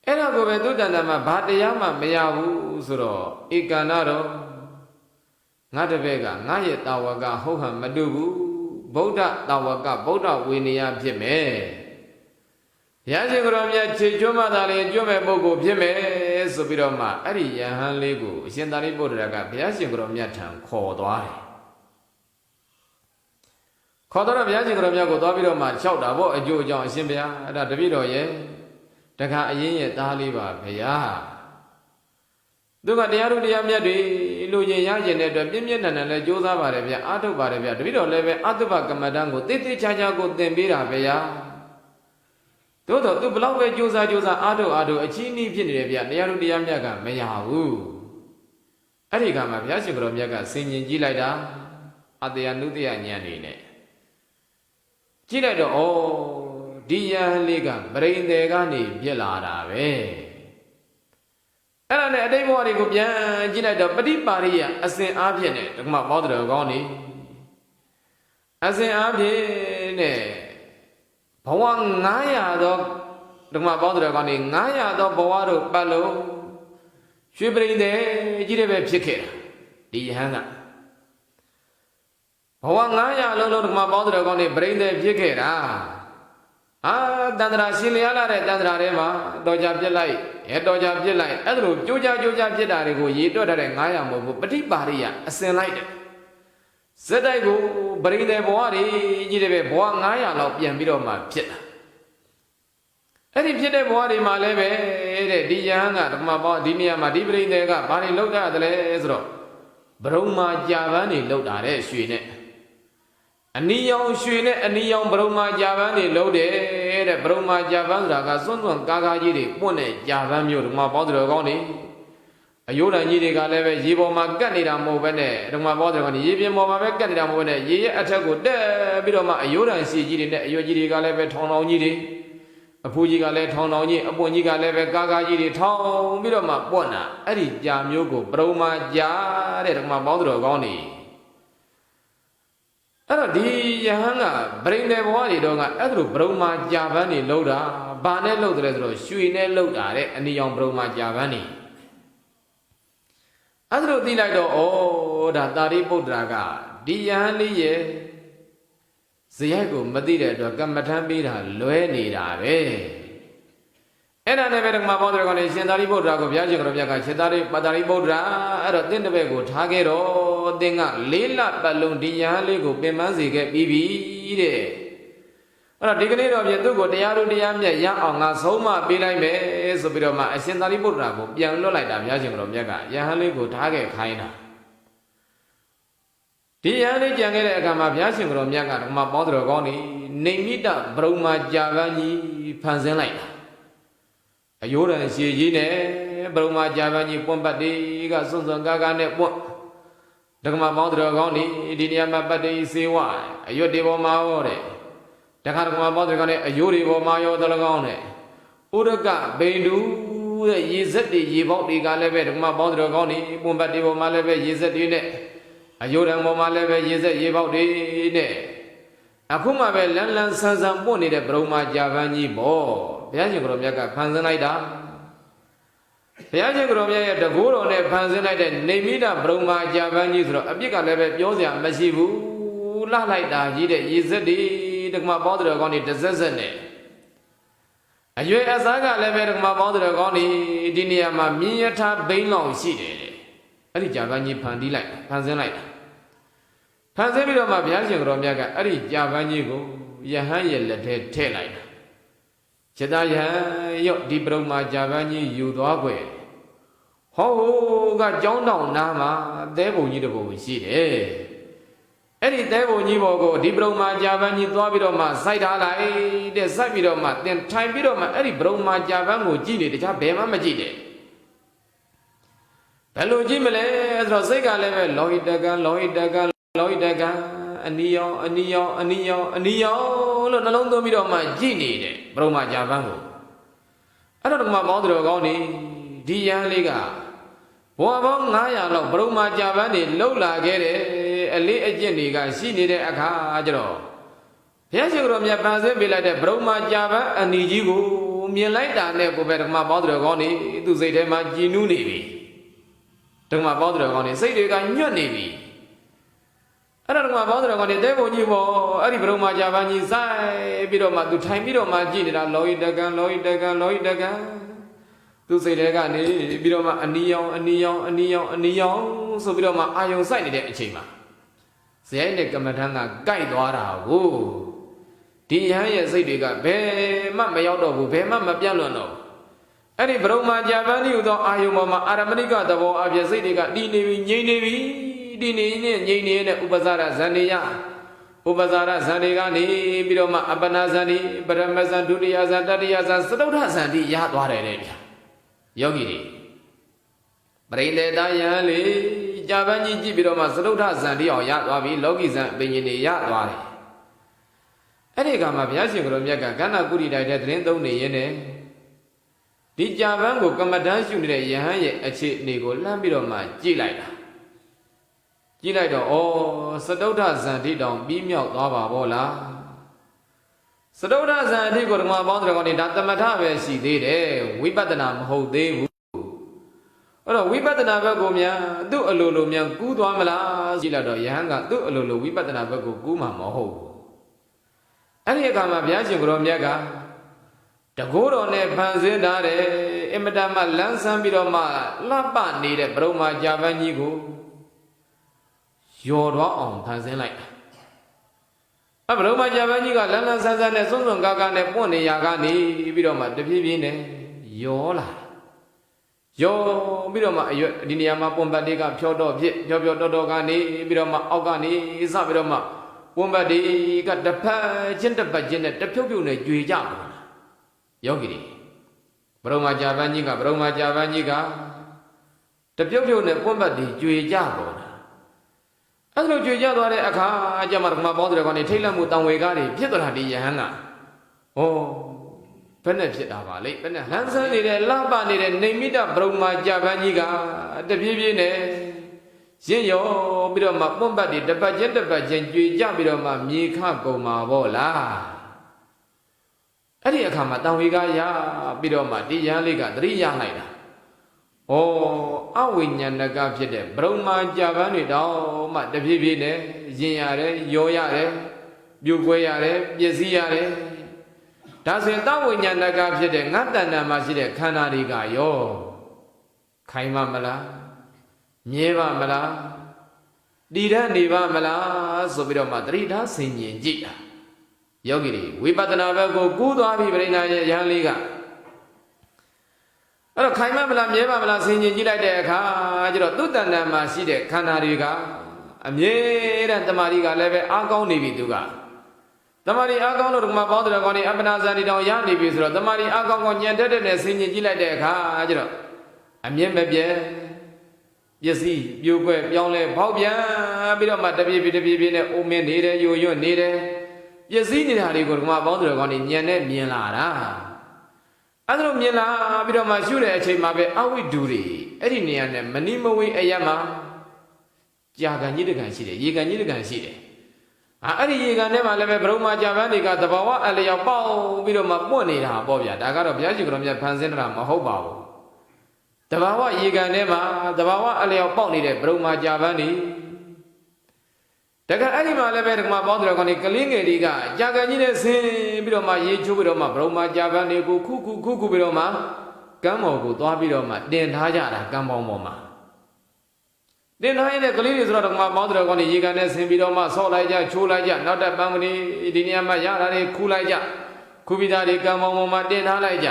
အဲ့ဒါကိုပဲသူတန်တန်မှာဘာတရားမှမရဘူးဆိုတော့ဧကန္နတော့ငါတပည့်ကငါရဲ့တာဝကဟုတ်ဟန်မတူဘူးဗုဒ္ဓတာဝကဗုဒ္ဓဝေနည်းဖြစ်မယ်ဘုရားရှင်ကိုယ်တော်မြတ်ခြေကျွမ်းမှသာလေကျွမ်းမဲ့ပုဂ္ဂိုလ်ဖြစ်မယ်ဆိုပြီးတော့မှအဲ့ဒီယဟန်လေးကိုအရှင်သာရိပုတ္တရာကဘုရားရှင်ကိုယ်တော်မြတ်ထံခေါ်သွားတယ်ခေါ်တော့ဘုရားရှင်ကိုယ်တော်မြတ်ကိုသွားပြီးတော့မှလျှောက်တာပေါ့အကျိုးအကြောင်းအရှင်ဘုရားအဲ့ဒါတပည့်တော်ရဲ့တခါအရင်ရဲ့သားလေးပါဘုရားသူကတရားတို့တရားမြတ်တွေလူချင်းရကျင်တဲ့အတွက်ပြင်းပြင်းထန်ထန်လဲကြိုးစားပါတယ်ဗျအာထုတ်ပါတယ်ဗျတပည့်တော်လည်းပဲအတုပကမ္မဋ္ဌာန်းကိုတိတိကျကျကိုသင်ပေးတာဗျာသို့တော့သူဘလောက်ပဲကြိုးစားအာထုတ်အချင်းဤဖြစ်နေတယ်ဗျတရားတို့တရားမြတ်ကမရဘူးအဲ့ဒီကမှဘုရားရှင်ကိုယ်တော်မြတ်ကဆင်ញင်ကြည့်လိုက်တာအတယနုတယဉာဏ်နေနဲ့ကြည့်လိုက်တော့ဩဒီယဟန်လေးကပရိသေကနေပြက်လာတာပဲအဲ့ဒါနဲ့အတိတ်ဘဝတွေကိုပြန်ကြည့်လိုက်တော့ပฏิပါရိယအစဉ်အားဖြင့်နဲ့ဒီမှာပေါင်းတော်ကောင်းနေအစဉ်အားဖြင့်နဲ့ဘဝ900သောဒီမှာပေါင်းတော်ကောင်းနေ900သောဘဝတို့ပတ်လို့ရွှေပရိသေကြီးတဲ့ပဲဖြစ်ခဲ့တာဒီယဟန်ကဘဝ900လုံးလုံးဒီမှာပေါင်းတော်ကောင်းနေပရိသေဖြစ်ခဲ့တာတန္တရာရှင်လျားလာတဲ့တန္တရာထဲမှာတော်ကြပြစ်လိုက်တော်ကြပြစ်လိုက်အဲ့ဒါလိုကြိုးကြဖြစ်တာတွေကိုရေတွက်ထားတဲ့900မဟုတ်ဘူးပฏิပါရိယအစဉ်လိုက်တယ်စက်တိုက်ကိုပရိသေဘဝတွေကြီးတယ်ပဲဘဝ900လောက်ပြန်ပြီးတော့မှဖြစ်တာ Eri Pide Boadi Maleve, Diana, Maba, Dinia, Madibri, Nega, Bani Loda, the Lesro. Broma Javani Loda, Shine. A neon Shine, a neon Broma Javani Lode, Broma Javanga, Son Gaga Yidi, Pone, Javamu, Mabodrogoni. A Yoda Yidiga Leve, Yibo Maganida Movene, Mabodrogoni, Yibimo Maganida Movene, Ye Atago, De Bidoma, Yoda and see Yidiga Leve, Tono Yidi. A Pujiga let on on ye, a Poniga leve gaga yidi town, Midoma Bona, Eddie Jamugo, Broma Ja, Redma Bondrogoni. Di Yahanga, bring them one, Donga, Edru Broma Javani Loda, Bane Lodredro, Shuine Loda, and the young Broma Javani. Adro Dilado, oh, that Dari Bodraga, Di Yahani ye. Siago Madida to Gamatambida, Luenida, and I never my mother on a Sendari Bodra of Yajaga, Sedari, Padari Bodra, at a Tindabego, Tagero, Dinga, Lila, Balloon, Dia, Lego, Bemazi, get Bibi. A dignity of Yatugo, Diaru, Diamia, Yang, Soma, Bila, Sobiroma, a Sendari Bodra, Yang Lola, Yajaga, Yaga, Yahalego, Tage, Kaina. Diane Jangere Gama Yashin Romiaga, Mabodrogoni, Nemida, Broma Javani, Panzelina. A Yoda and Sigine, Broma Javani, Pompadi, Gasun Gaga Network. Dagma Bodrogoni, Didiama Badi, Siwa, a Yodivo Maore. Takama Bodrogone, a Yodivo Mayo Dalagone. Udaga, Bendu, Yizeti, Yivoti Galeve, Mabodrogoni, Pompadivo Maleve, Yizeti. A Yoda Momaleve is a Yevoti. Akuma Lan Sansan Boni, the Broma Javani Bo, Piajagromiaga, Panzanaida. Piajagromia, the Guru, the Panzanaida, Nemida, Broma Javani, a big level, Yosia, Massivu, La Laida, Yide, Yizedi, the Mabodrogoni, the Zazane. A Yuasaga level of Mabodrogoni, Diniama, Miata, Bailon, City. Ari Javani Pandilite, Panzanaida. Panzabiro Mabiajan Romiaga, Ari Javanigo, Yahaya let tailite. Chedaya, Yok Dibroma Javani, Udogwe. Ho got John down Nama, Devil Nido, see, Any devil Nivogo, Dibroma Javani, Dobidoma, Saidala, the Sabidoma, then Time Bidoma, Ari Broma Javango, Gini, the Jabema Magide. Hello, Jimele, Rosega level, Lloydaga, Anio, Londo Midoma, Gini, Broma Javango. I don't know my mother Goni, Dia Liga. Wabong Naya, Broma Javani, Lola Gere, a late Geniga, she needed a cajero. Yashigrom Yapaze be like the Broma Java and Nijigo, Mielaita, never better my mother Goni, to say them at Ginu Navy. My father on his say they got your navy. I don't know my father on the devil you were, I Broma Javani side, Bidoma to time Bidoma Gina, Lloydaga. To say they got Bidoma, a neon, so Bidoma, I own side the chamber. Say the Gamatanga, guide water, woo. Tia say they got Be, Mamma Yodo, Be, Mamma Piano. Any Broma Javani, you don't Ayuma, Aramaniga, the war of Yazidika, Dini, Dini, Ubazara Zania, Ubazara Zanigani, Bidoma Abanazani, Baramazan Dudiazan, Dadiazan, Sadazandi, Yadware, Yogi. Brain the Diali, Javani, Bidoma, Sadazandi, or Yadwabi, Logizan, Benini, Yadware. Any Gama Yashi Gromiaga, Gana Guri, that Rendo Niene. Di Javango Kamadan Sunday Yahay, a chip nego, Lambidoma, Gilida. Gilida, oh, Sadota Zandidon, beam out Lava Bola. Sadota Zandigo, my mother on the Datamata, she did, we better not hold they. Oh, we better never go, do a lulu, good wamala, Gilada Yanga, do a lulu, we better never go, Guma Moho. Any Gama Biaji Gromiaga. The good on a panzidare, Emadama Lansambidoma, Lapa needed Broma Javanigo. You're on Panzilite. ဘရုံမကြပန်းကြီးကလန်းလန်းဆန်းဆန်းနဲ့စွန့်စွန့်ကားကားနဲ့ပွင့်နေရကနေပြီးတော့မှတဖြည်းဖြည်းနဲ့ယောလာယောပြီးတော့မှအရွက်ဒီနေရာမှာပွန်ပတ်တွေကဖြောတော့ဖြစ်ဖြောတော့ကနေပြီးတော့မှအောက်ကနေစပြီးတော့မှပွန်ပတ်တွေကတစ်ဖက်ချင်းတစ်ပတ်ချင်းနဲ့တဖြုတ်ဖြုတ်နဲ့ကြွေကြပါလားယောဂီတွေဘရုံမကြပန်းကြီးကတဖြုတ်ဖြုတ်နဲ့ပွန်ပတ်တွေကြွေကြပါလားအဲ့လိုကြွေကြသွားတဲ့အခါကျမှဓမ္မပေါင်းတွေကနေထိတ်လန့်မှုတံဝေကားတွေဖြစ်သွားတာဒီယဟန်ကဘယ်နဲ့ဖြစ်တာပါလိမ့်ဘယ်နဲ့ဟန်ဆန်းနေတဲ့လှပနေတဲ့နေမိတဗြဟ္မာကြပန်းကြီးကတပြေးပြေးနဲ့ရင့်ရောပြီးတော့မှပွန့်ပတ်တွေတစ်ပတ်ချင်းကြွေကြပြီးတော့မှမြေခကုန်မှာပေါ့လားအဲ့ဒီအခါမှာတံဝေကားရပြီးတော့မှဒီယဟန်လေးကသတိရနိုင်တာအဝိညာဏကဖြစ်တဲ့ဗြဟ္မာကြပန်းတွေတော့မှတပြေးပြေးနဲ့ရင်ရတယ်ရောရတယ်ပြုတ်ကွဲရတယ်ပျက်စီးရတယ်ဒါဆိုရင်တဝိညာဏကဖြစ်တဲ့ငါတဏ္ဍာမှာရှိတဲ့ခန္ဓာတွေကရောခိုင်မမလားမြဲပါမလားတည်ရနေပါမလားဆိုပြီးတော့မှသတိထားဆင်ခြင်ကြည့်တာယောဂီတွေဝိပဿနာဘက်ကိုကူးသွားပြီပြိဋ္ဌာရဲ့ယဟန်လေးကအဲ့တော့ခိုင်မမလားမြဲပါမလားဆင်ခြင်ကြည့်လိုက်တဲ့အခါကျတော့သူ့တဏ္ဍာမှာရှိတဲ့ခန္ဓာတွေကအမြဲတမ်းတမာရီကလည်းပဲအားကောင်းနေပြီသူကတမာရီအားကောင်းလို့ဓမ္မပေါင်းတဲ့ကောင်တွေအပ္ပနာဇာတိတောင်ရနေပြီဆိုတော့တမာရီအားကောင်းကောင်းညံတက်တဲ့ဆင်ခြင်ကြည့်လိုက်တဲ့အခါကျတော့အမြဲမပြတ်ပစ္စည်းပြိုကွဲပြောင်းလဲဖောက်ပြန်ပြီးတော့မှတပြေးပြေးနဲ့အိုမင်းနေတယ်ယိုရွတ်နေတယ်ပစ္စည်းနေတာတွေကိုဓမ္မပေါင်းတဲ့ကောင်တွေညံနဲ့မြင်လာတာအဲ့ဒါလိုမြင်လာပြီးတော့မှရှုတဲ့အချိန်မှာပဲအဝိဒ္ဓုတွေအဲ့ဒီနေရာနဲ့မနိမဝိအယမှာကြာကန်ကြီးတကန်ရှိတယ်ရေကန်ကြီးတကန်ရှိတယ်အဲ့ဒီရေကန်ထဲမှာလည်းပဲဗြဟ္မာကြပန်းတွေကသဘာဝအလျောက်ပေါက်ပြီးတော့မှပွင့်နေတာပေါ့ဗျာဒါကတော့ဘုရားရှိခိုးတော်မြတ်ဖန်ဆင်းတာမဟုတ်ပါဘူးသဘာဝရေကန်ထဲမှာသဘာဝအလျောက်ပေါက်နေတဲ့ဗြဟ္မာကြပန်းတွေတကယ်အဲ့ဒီမှာလည်းပဲဓမ္မပေါင်းတော်ကောင်တွေကလင်းငယ်တွေကကြာကန်ကြီးနဲ့ဆင်းပြီးတော့မှရေချိုးပြီးတော့မှဗြဟ္မာကြပန်းတွေကိုခုပြီးတော့မှကမ်းပေါ်ကိုသွားပြီးတော့မှတင်ထားကြတာကမ်းပေါင်းပေါ်မှာတင်ထားရတဲ့ကလေးတွေဆိုတော့ဓမ္မပေါင်းတော်ကောင်တွေရေကန်နဲ့ဆင်းပြီးတော့မှဆော့လိုက်ကြချိုးလိုက်ကြနောက်တဲ့ပန်းမလေးဒီနေရာမှာရတာတွေခူးလိုက်ကြခူးပြီးသားတွေကမ်းပေါင်းပေါ်မှာတင်ထားလိုက်ကြ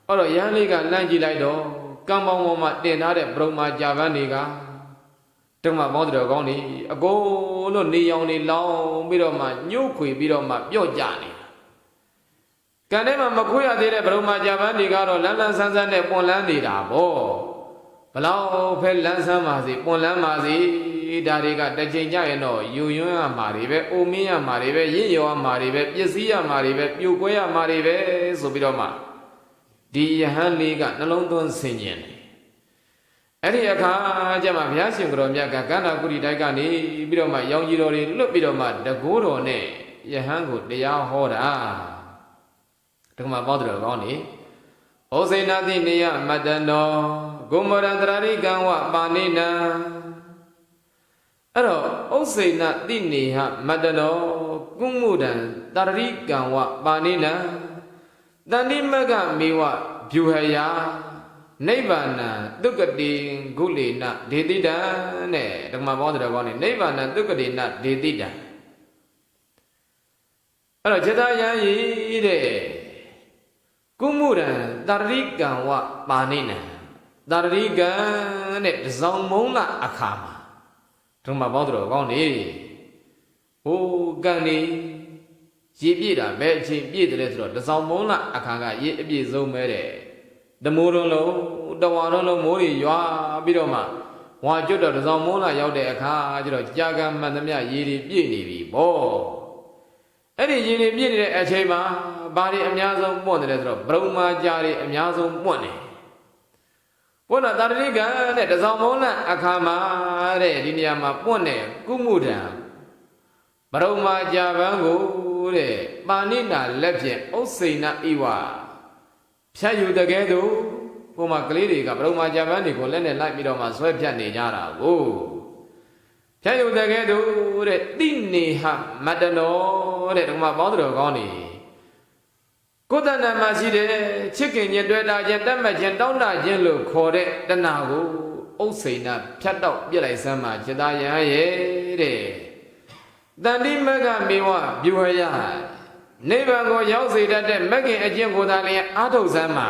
အဲ့တော့ရဟန်းလေးကလမ်းကြည့်လိုက်တော့ကမ်းပေါင်းပေါ်မှာတင်ထားတဲ့ဗြဟ္မာကြပန်းတွေကဓမ္မပေါင်းတော်ကောင်းနေအကုန်လုံးနေရောင်နေလောင်းပြီးတော့မှညှို့ခွေပြီးတော့မှပြော့ကြနေတာကံထဲမှာမခွေရသေးတဲ့ဗြဟ္မာကြပန်းတွေကတော့လန်းလန်းဆန်းဆန်းနဲ့ပွန်လန်းနေတာပေါ့ဘလောက်ဖဲလန်းဆန်းပါစေပွန်လန်းပါစေဒါတွေကတစ်ချိန်ကြရင်တော့ယူယွန်းရမှာတွေပဲအိုမင်းရမှာတွေပဲရင့်ရောရမှာတွေပဲပစ္စည်းရမှာတွေပဲပြိုကွဲရမှာတွေပဲဆိုပြီးတော့မှဒီယဟန်လေးကနှလုံးသွင်းဆင်ញင်တယ်အဲ့ဒီအခါကျမှဘုရားရှင်ကိုယ်တော်မြတ်ကကန္နာကုရီတိုက်ကနေပြီးတော့မှရောင်ကြီးတော်တွေလွတ်ပြီးတော့မှတကိုးတော်နဲ့ယဟန်ကိုတရားဟောတာဓမ္မပေါင်းတော်ကောင်းနေဩဇိနာတိနေယမတ္တနောဂုမရန္တရိကံဝပါဏိနံအဲ့တော့ဩဇိနာတိနေဟမတ္တနောကုမှုတံတရိကံဝပါဏိနံတဏိမကမေဝဗျူဟယနိဗ္ဗာန်ဒုက္ကတိဂုလေနဒေတိတံနဲ့ဓမ္မပေါင်းတော်ကောင်းနေနိဗ္ဗာန်ဒုက္ကတိနဒေတိတံအဲ့တော့จิตယံဤတဲ့ကုမှုရံတရိကံဝပါဏိနံတရိကံနဲ့တစောင်းမုံလအခါမှာဓမ္မပေါင်းတော်ကောင်းနေဟိုကံနေရေပြည့်တာပဲအချိန်ပြည့်တယ်ဆိုတော့တစောင်းမုံလအခါကရေအပြည့်ဆုံးပဲတဲ့တမိုးလုံးတဝါလုံးမိုးတွေရွာပြီးတော့မှဝါကျွတ်တော့တစောင်းမုံလရောက်တဲ့အခါကျတော့ကြာကံမှန်သမျှရေတွေပြည့်နေပြီပေါ့အဲ့ဒီရေတွေပြည့်နေတဲ့အချိန်မှာဘာတွေအများဆုံးပွင့်တယ်ဆိုတော့ဗြဟ္မာကြာတွေအများဆုံးပွင့်တယ်ဘုရားတာရိကံတဲ့တစောင်းမုံလအခါမှာတဲ့ဒီနေရာမှာပွင့်တယ်ကုမှုတံဗြဟ္မာကြာပန်းကိုတဲ့ပါဏိနာလက်ဖြင့်ဥစိဏဣဝဖြတ်ယူတကယ်သူဘုမကလေးတွေကဗြဟ္မာကြာပန်းတွေကိုလက်နဲ့လိုက်ပြီးတော့မှဆွဲဖြတ်နေကြတာကိုဖြတ်ယူတကယ်သူတဲ့တိနေဟမတ္တနောတဲ့ဓမ္မပေါင်းတော်ကောင်းနေကိုယ်တဏ္ဍာမှာရှိတဲ့ချစ်ခင်ခြင်းတွေ့တာခြင်းတတ်မှတ်ခြင်းတောင်းတခြင်းလို့ခေါ်တဲ့တဏှာကိုဥစိဏဖြတ်တော့ပြစ်လိုက်စမ်းမှာจิตယံရဲ့တဲ့ တန်တိမကမေဝပြုဟယနိဗ္ဗာန်ကိုရောက်စေတတ်တဲ့မဂ္ဂင်အကျင့်ကိုသာလျှင်အာထုတ်စမ်းမှာ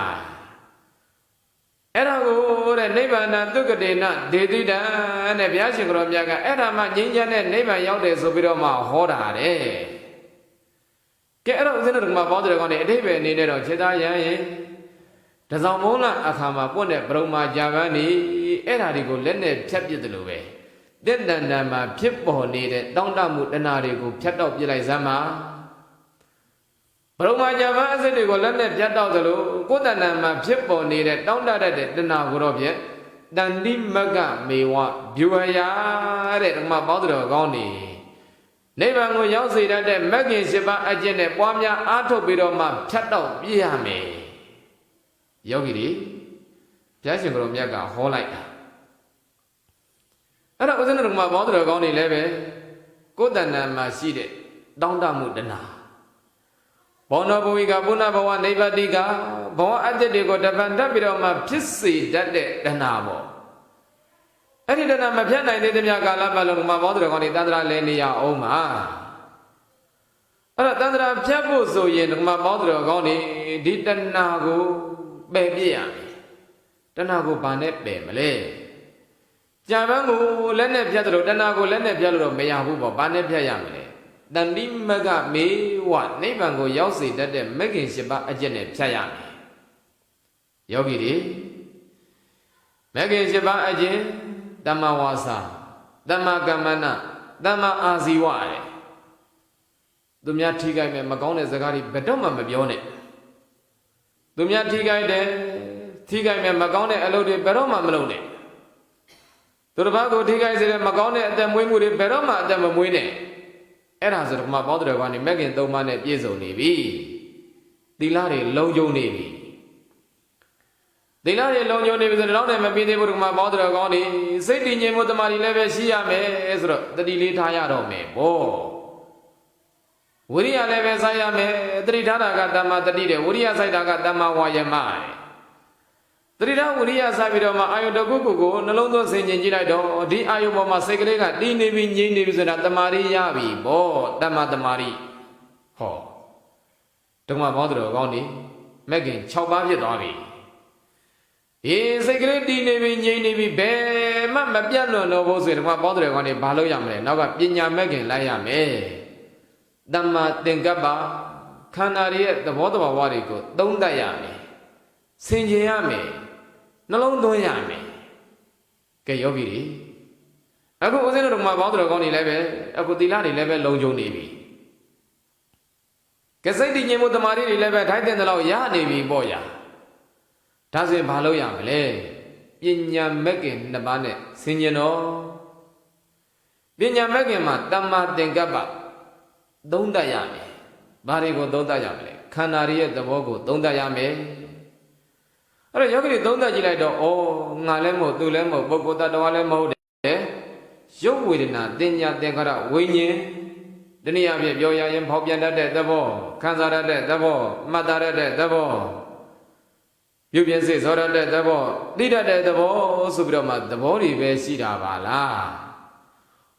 အဲ့ဒါကိုတဲ့နိဗ္ဗာန်သုကတေနဒေတိတံတဲ့ဘုရားရှင်ကိုရောမြတ်ကအဲ့ဒါမှငြိမ်းချမ်းတဲ့နိဗ္ဗာန်ရောက်တယ်ဆိုပြီးတော့မှဟောတာတဲ့ကဲအဲ့တော့ဦးဇင်းတို့ကမှပေါင်းတယ်ကောင်းနေအတိပ္ပယ်အနေနဲ့တော့ခြေသားရန်ရင်တစောင်းမုန်းလအခါမှာပွင့်တဲ့ပရုံမာကြာပန်းနေအဲ့ဓာတွေကိုလက်နဲ့ဖြတ်ပစ်တယ်လို့ပဲတက်တန်တန်မှာဖြစ်ပေါ်နေတဲ့တောင့်တမှုတဏှာတွေကိုဖြတ်တော့ပြလိုက်စမ်းပါပရုံမာကြာပန်းအစစ်တွေကိုလက်နဲ့ဖြတ်တော့သလိုကိုယ်တဏ္ဍာမှာဖြစ်ပေါ်နေတဲ့တောင့်တတဲ့တဏှာကိုတော့ဖြင့်တန်တိမကမေဝဗျူဟယာတဲ့ဓမ္မပေါင်းတော်ကောင်းနေနိဗ္ဗာန်ကိုရောက်စေတတ်တဲ့မဂ္ဂင်၈ပါးအကျင့်နဲ့ပွားများအားထုတ်ပြီးတော့မှဖြတ်တော့ပြရမယ်ယောဂီတွေဘုရားရှင်ကိုယ်တော်မြတ်ကဟောလိုက်တာအဲ့တော့ဦးဇင်းတို့ကမှပေါင်းတော်ကောင်းနေလည်းပဲကိုယ်တဏ္ဍာမှာရှိတဲ့တောင့်တမှုတဏှာဘောနောဘဝိကပုဏ္ဏဘဝနိဗ္ဗတိကဘဝအတ္တတွေကိုတပံတက်ပြီးတော့မှဖြစ်စေတတ်တဲ့တဏှာပေါ့အဲ့ဒီတဏှာမဖြတ်နိုင်သေးတဲ့မြတ်ကာလပတ်လုံးမှာဘောတော်ကောင်းနေတန္တရာလဲနေရအောင်မှာအဲ့တော့တန္တရာဖြတ်ဖို့ဆိုရင်ဒီမှာဘောတော်ကောင်းနေဒီတဏှာကိုပယ်ပြရမယ်တဏှာကိုဘာနဲ့ပယ်မလဲကြာပန်းကိုလက်နဲ့ဖြတ်တယ်လို့တဏှာကိုလက်နဲ့ဖြတ်လို့တော့မရဘူးပေါ့ဘာနဲ့ဖြတ်ရမလဲတန်တိမကမေဝနိဗ္ဗာန်ကိုရောက်စေတတ်တဲ့မဂ္ဂင်၈ပါးအကျင့်နဲ့ဖြတ်ရမယ်ယောဂီတွေမဂ္ဂင်၈ပါးအကျင့်တမ္မာဝါစာတမ္မာကမ္မနာတမ္မာအာဇီဝတဲ့သူများထိခိုက်မဲ့မကောင်းတဲ့စကားတွေဘယ်တော့မှမပြောနဲ့သူများထိခိုက်တဲ့ထိခိုက်မဲ့မကောင်းတဲ့အလုပ်တွေဘယ်တော့မှမလုပ်နဲ့သူတစ်ပါးကိုထိခိုက်စေတဲ့မကောင်းတဲ့အသက်မွေးမှုတွေဘယ်တော့မှအသက်မမွေးနဲ့အဲ့ဒါဆိုတော့မှပေါင်းတော်ကနေမဂ္ဂင်၃ပါးနဲ့ပြည့်စုံနေပြီသီလတွေလုံခြုံနေပြီသီလတွေလုံခြုံနေပြီဆိုတော့လည်းမပြီးသေးဘူးဒီမှာပေါင်းတော်ကောင်းနေစိတ်တည်ငြိမ်မှုတမာတိလည်းပဲရှိရမယ်ဆိုတော့တတိလေးထားရတော့မယ်ပေါ့ဝိရိယလည်းပဲစိုက်ရမယ်တတိထားတာကတမ္မာတတိတဲ့ဝိရိယစိုက်တာကတမ္မာဝါယမတတိထားဝိရိယစိုက်ပြီးတော့မှအာယုတကုကုကိုနှလုံးသွင်းဆင်ခြင်ကြည့်လိုက်တော့ဒီအာယုပေါ်မှာစိတ်ကလေးကတည်နေပြီငြိမ်နေပြီဆိုတာတမာရီရပြီပေါ့တမ္မာတမာရီဟောဓမ္မဘောတော်ကောင်းနေမဂ္ဂင်6ပါးဖြစ်သွားပြီဒီစိတ်ကလေးတည်နေပြီငြိမ်နေပြီဘယ်မှမပြတ်လွန်တော့ဘူးဆိုရင်ဓမ္မဘောတော်ကောင်းနေဘာလို့ရမလဲနောက်ကပညာမဂ္ဂင်လိုက်ရမယ်တမ္မာသင်္ကပ္ပခန္ဓာရဲ့သဘောတဘာဝတွေကိုသုံးသပ်ရမယ်ဆင်ခြင်ရမယ်နှလုံးသွင်းရမယ်ကဲယောဂီတွေအခုဦးဇင်းတို့ဓမ္မပေါင်းတော်ကောင်းနေလည်းပဲအခုသီလတွေလည်းပဲလုံခြုံနေပြီကစိတ်တည်ငြိမ်မှုတမာရီတွေလည်းပဲထိုက်တဲ့လောက်ရနေပြီပေါ့ရဒါဆိုရင်ဘာလို့ရမလဲပညာမဂ္ဂင်2ပါးနဲ့ဆင်ခြင်တော့ပညာမဂ္ဂင်မှာတမ္မာသင်္ကပ္ပသုံးသပ်ရမယ်ဘာတွေကိုသုံးသပ်ရမလဲခန္ဓာရဲ့သဘောကိုသုံးသပ်ရမယ်အဲ့တော့ယောဂီသုံးသပ်ကြည့်လိုက်တော့ဩငါလည်းမဟုတ်သူလည်းမဟုတ်ပုဂ္ဂိုလ်တ attva လည်းမဟုတ်တယ်ရုပ်ဝေဒနာတင်ညာသင်္ခါရဝိညာဉ်တနည်းအားဖြင့်ပြောရရင်ဖောက်ပြန်တတ်တဲ့သဘောခံစားရတဲ့သဘောမှတ်သားရတဲ့သဘောပြုပြင်စေစောရတဲ့သဘောသိတတ်တဲ့သဘောဆိုပြီးတော့မှသဘောတွေပဲရှိတာပါလား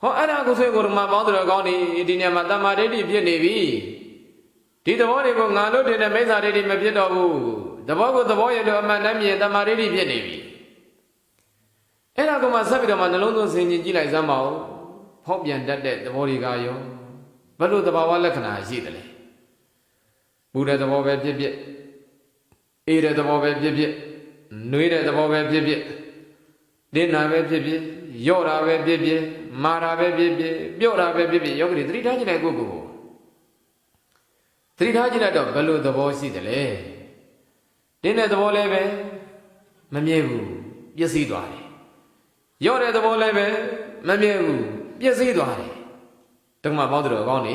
ဟောအဲ့ဒါကိုဆိုရင်ကိုယ်ဓမ္မပေါင်းတော်ကောင်းနေဒီနေရာမှာတမ္မာဒိဋ္ဌိဖြစ်နေပြီဒီသဘောတွေကိုငါလို့တင်တဲ့မိစ္ဆာဒိဋ္ဌိမဖြစ်တော့ဘူးသဘောကိုသဘောရလို့အမှန်တမ်းမြင်တမာဒိဋ္ဌိဖြစ်နေပြီအဲ့ဒါကမှဆက်ပြီးတော့မှနှလုံးသွင်းဆင်ခြင်ကြည့်လိုက်စမ်းပါဦးဖောက်ပြန်တတ်တဲ့သဘောတွေကရောဘယ်လိုသဘာဝလက္ခဏာရှိတယ်လဲပူတဲ့သဘောပဲဖြစ်ဖြစ်အေးတဲ့သဘောပဲဖြစ်ဖြစ်နှွေးတဲ့သဘောပဲဖြစ်ဖြစ်တင်းတာပဲဖြစ်ဖြစ်ယော့တာပဲဖြစ်ဖြစ်မာတာပဲဖြစ်ဖြစ်ပြော့တာပဲဖြစ်ဖြစ်ယောဂီသတိထားကြည့်လိုက်ကိုသတိထားကြည့်လိုက်တော့ဘယ်လိုသဘောရှိတယ်လဲတင်းတဲ့သဘောလည်းပဲမမြဲဘူးပျက်စီးသွားတယ်ရော့တဲ့သဘောလည်းပဲမမြဲဘူးပျက်စီးသွားတယ်ဓမ္မပေါင်းတော်ကောင်းနေ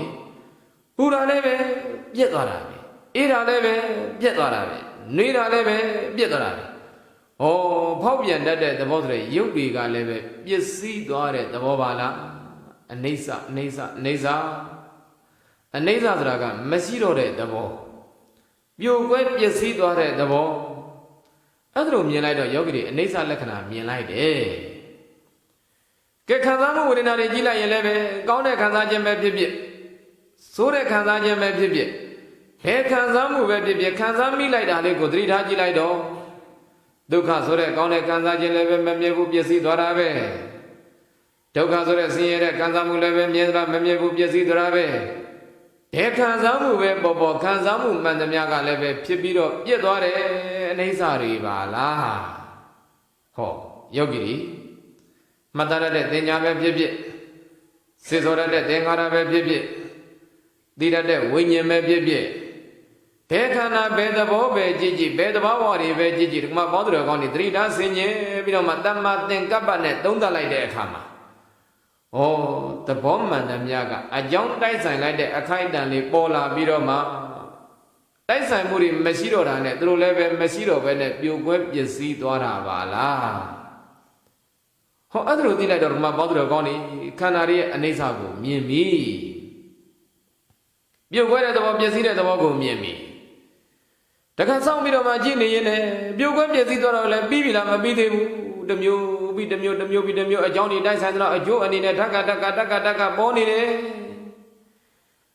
ပူတာလည်းပဲပြက်သွားတာပဲအေးတာလည်းပဲပြက်သွားတာပဲနှွေးတာလည်းပဲပြက်သွားတာပဲဩဖောက်ပြန်တတ်တဲ့သဘောဆိုတဲ့ရုပ်တွေကလည်းပဲပျက်စီးသွားတဲ့သဘောပါလားအနိစ္စအနိစ္စအနိစ္စအနိစ္စဆိုတာကမရှိတော့တဲ့သဘောပြိုကွဲပျက်စီးသွားတဲ့သဘောအဲ့ဒါလိုမြင်လိုက်တော့ယောဂီတွေအနိစ္စလက္ခဏာမြင်လိုက်တယ် ကဲခံစားမှုဝေဒနာတွေကြီးလိုက်ရင်လည်းပဲကောင်းတဲ့ခံစားခြင်းပဲဖြစ်ဖြစ်ဆိုးတဲ့ခံစားခြင်းပဲဖြစ်ဖြစ်ဘယ်ခံစားမှုပဲဖြစ်ဖြစ်ခံစားမိလိုက်တာလေးကိုသတိထားကြည့်လိုက်တော့ဒုက္ခဆိုတဲ့ကောင်းတဲ့ခံစားခြင်းလည်းပဲမမြဲဘူးပျက်စီးသွားတာပဲဒုက္ခဆိုတဲ့ဆင်းရဲတဲ့ခံစားမှုလည်းပဲမြဲသလားမမြဲဘူးပျက်စီးသွားတာပဲဘယ်ခံစားမှုပဲပေါ်ပေါ်ခံစားမှုမှန်သမျှကလည်းပဲဖြစ်ပြီးတော့ပြည့်သွားတယ်အနိစ္စတွေပါလားဟောယောဂီတွေမှတ်သားရတဲ့သင်ညာပဲဖြစ်ဖြစ်စေစောရတဲ့သင်္ခါရပဲဖြစ်ဖြစ်သိရတဲ့ဝိညာဉ်ပဲဖြစ်ဖြစ်ဘယ်ခန္ဓာဘယ်သဘောပဲကြည့်ကြည့်ဘယ်သဘာဝတွေပဲကြည့်ကြည့်ဒီမှာပေါင်းတော်ကောင်းနေသတိထားဆင်ញင်ပြီးတော့မှတမ္မာသင်္ကပ္ပနဲ့သုံးသပ်လိုက်တဲ့အခါမှာဩသဘောမှန်သမျှကအကြောင်းတိုက်ဆိုင်လိုက်တဲ့အခိုက်အတန့်လေးပေါ်လာပြီးတော့မှတိုက်ဆိုင်မှုတွေမရှိတော့တာနဲ့သူတို့လည်းပဲမရှိတော့ဘဲနဲ့ပြိုကွဲပျက်စီးသွားတာပါလားဟောအဲ့ဒါလိုသိလိုက်တော့ဒီမှာပေါင်းတော်ကောင်းနေခန္ဓာရဲ့အနိစ္စကိုမြင်ပြီပြုတ်ခွဲတဲ့သဘောပျက်စီးတဲ့သဘောကိုမြင်ပြီတခါစောင့်ပြီးတော့မှကြည့်နေရင်လည်းပြုတ်ခွဲပျက်စီးသွားတော့လည်းပြီးပြီလားမပြီးသေးဘူးတစ်မျိုးပြီးတစ်မျိုးတစ်မျိုးပြီးတစ်မျိုးအကြောင်းတွေတိုက်ဆိုင်တော့အကျိုးအနေနဲ့ဓက္ကပေါ်နေတယ်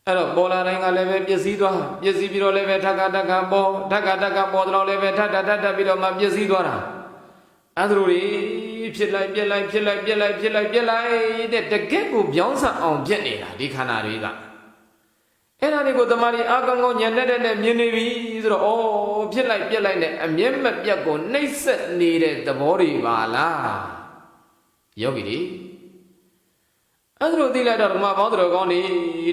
အဲ့တော့ပေါ်လာတိုင်းကလည်းပဲပျက်စီးသွားပျက်စီးပြီးတော့လည်းပဲဓက္ကပေါ်ဓက္ကပေါ်တော့လည်းပဲထပ်ပြီးတော့မှပျက်စီးသွားတာအဲ့ဒါလိုဖြစ်လိုက်ပြက်လိုက်ဖြစ်လိုက်ပြက်လိုက်ဖြစ်လိုက်ပြက်လိုက်တဲ့တကယ့်ကိုပြောင်းဆအောင်ဖြစ်နေတာဒီခန္ဓာတွေကအဲ့ဒါတွေကိုတမာရီအာကောင်းကောင်းညံတဲ့မြင်နေပြီဆိုတော့ဩဖြစ်လိုက်ပြက်လိုက်နဲ့အမျက်မပြတ်ကိုနှိမ့်ဆက်နေတဲ့သဘောတွေပါလားယောဂီတွေအဲ့ဒါလိုသိလိုက်တော့ဓမ္မပေါင်းတော်ကောင်းနေ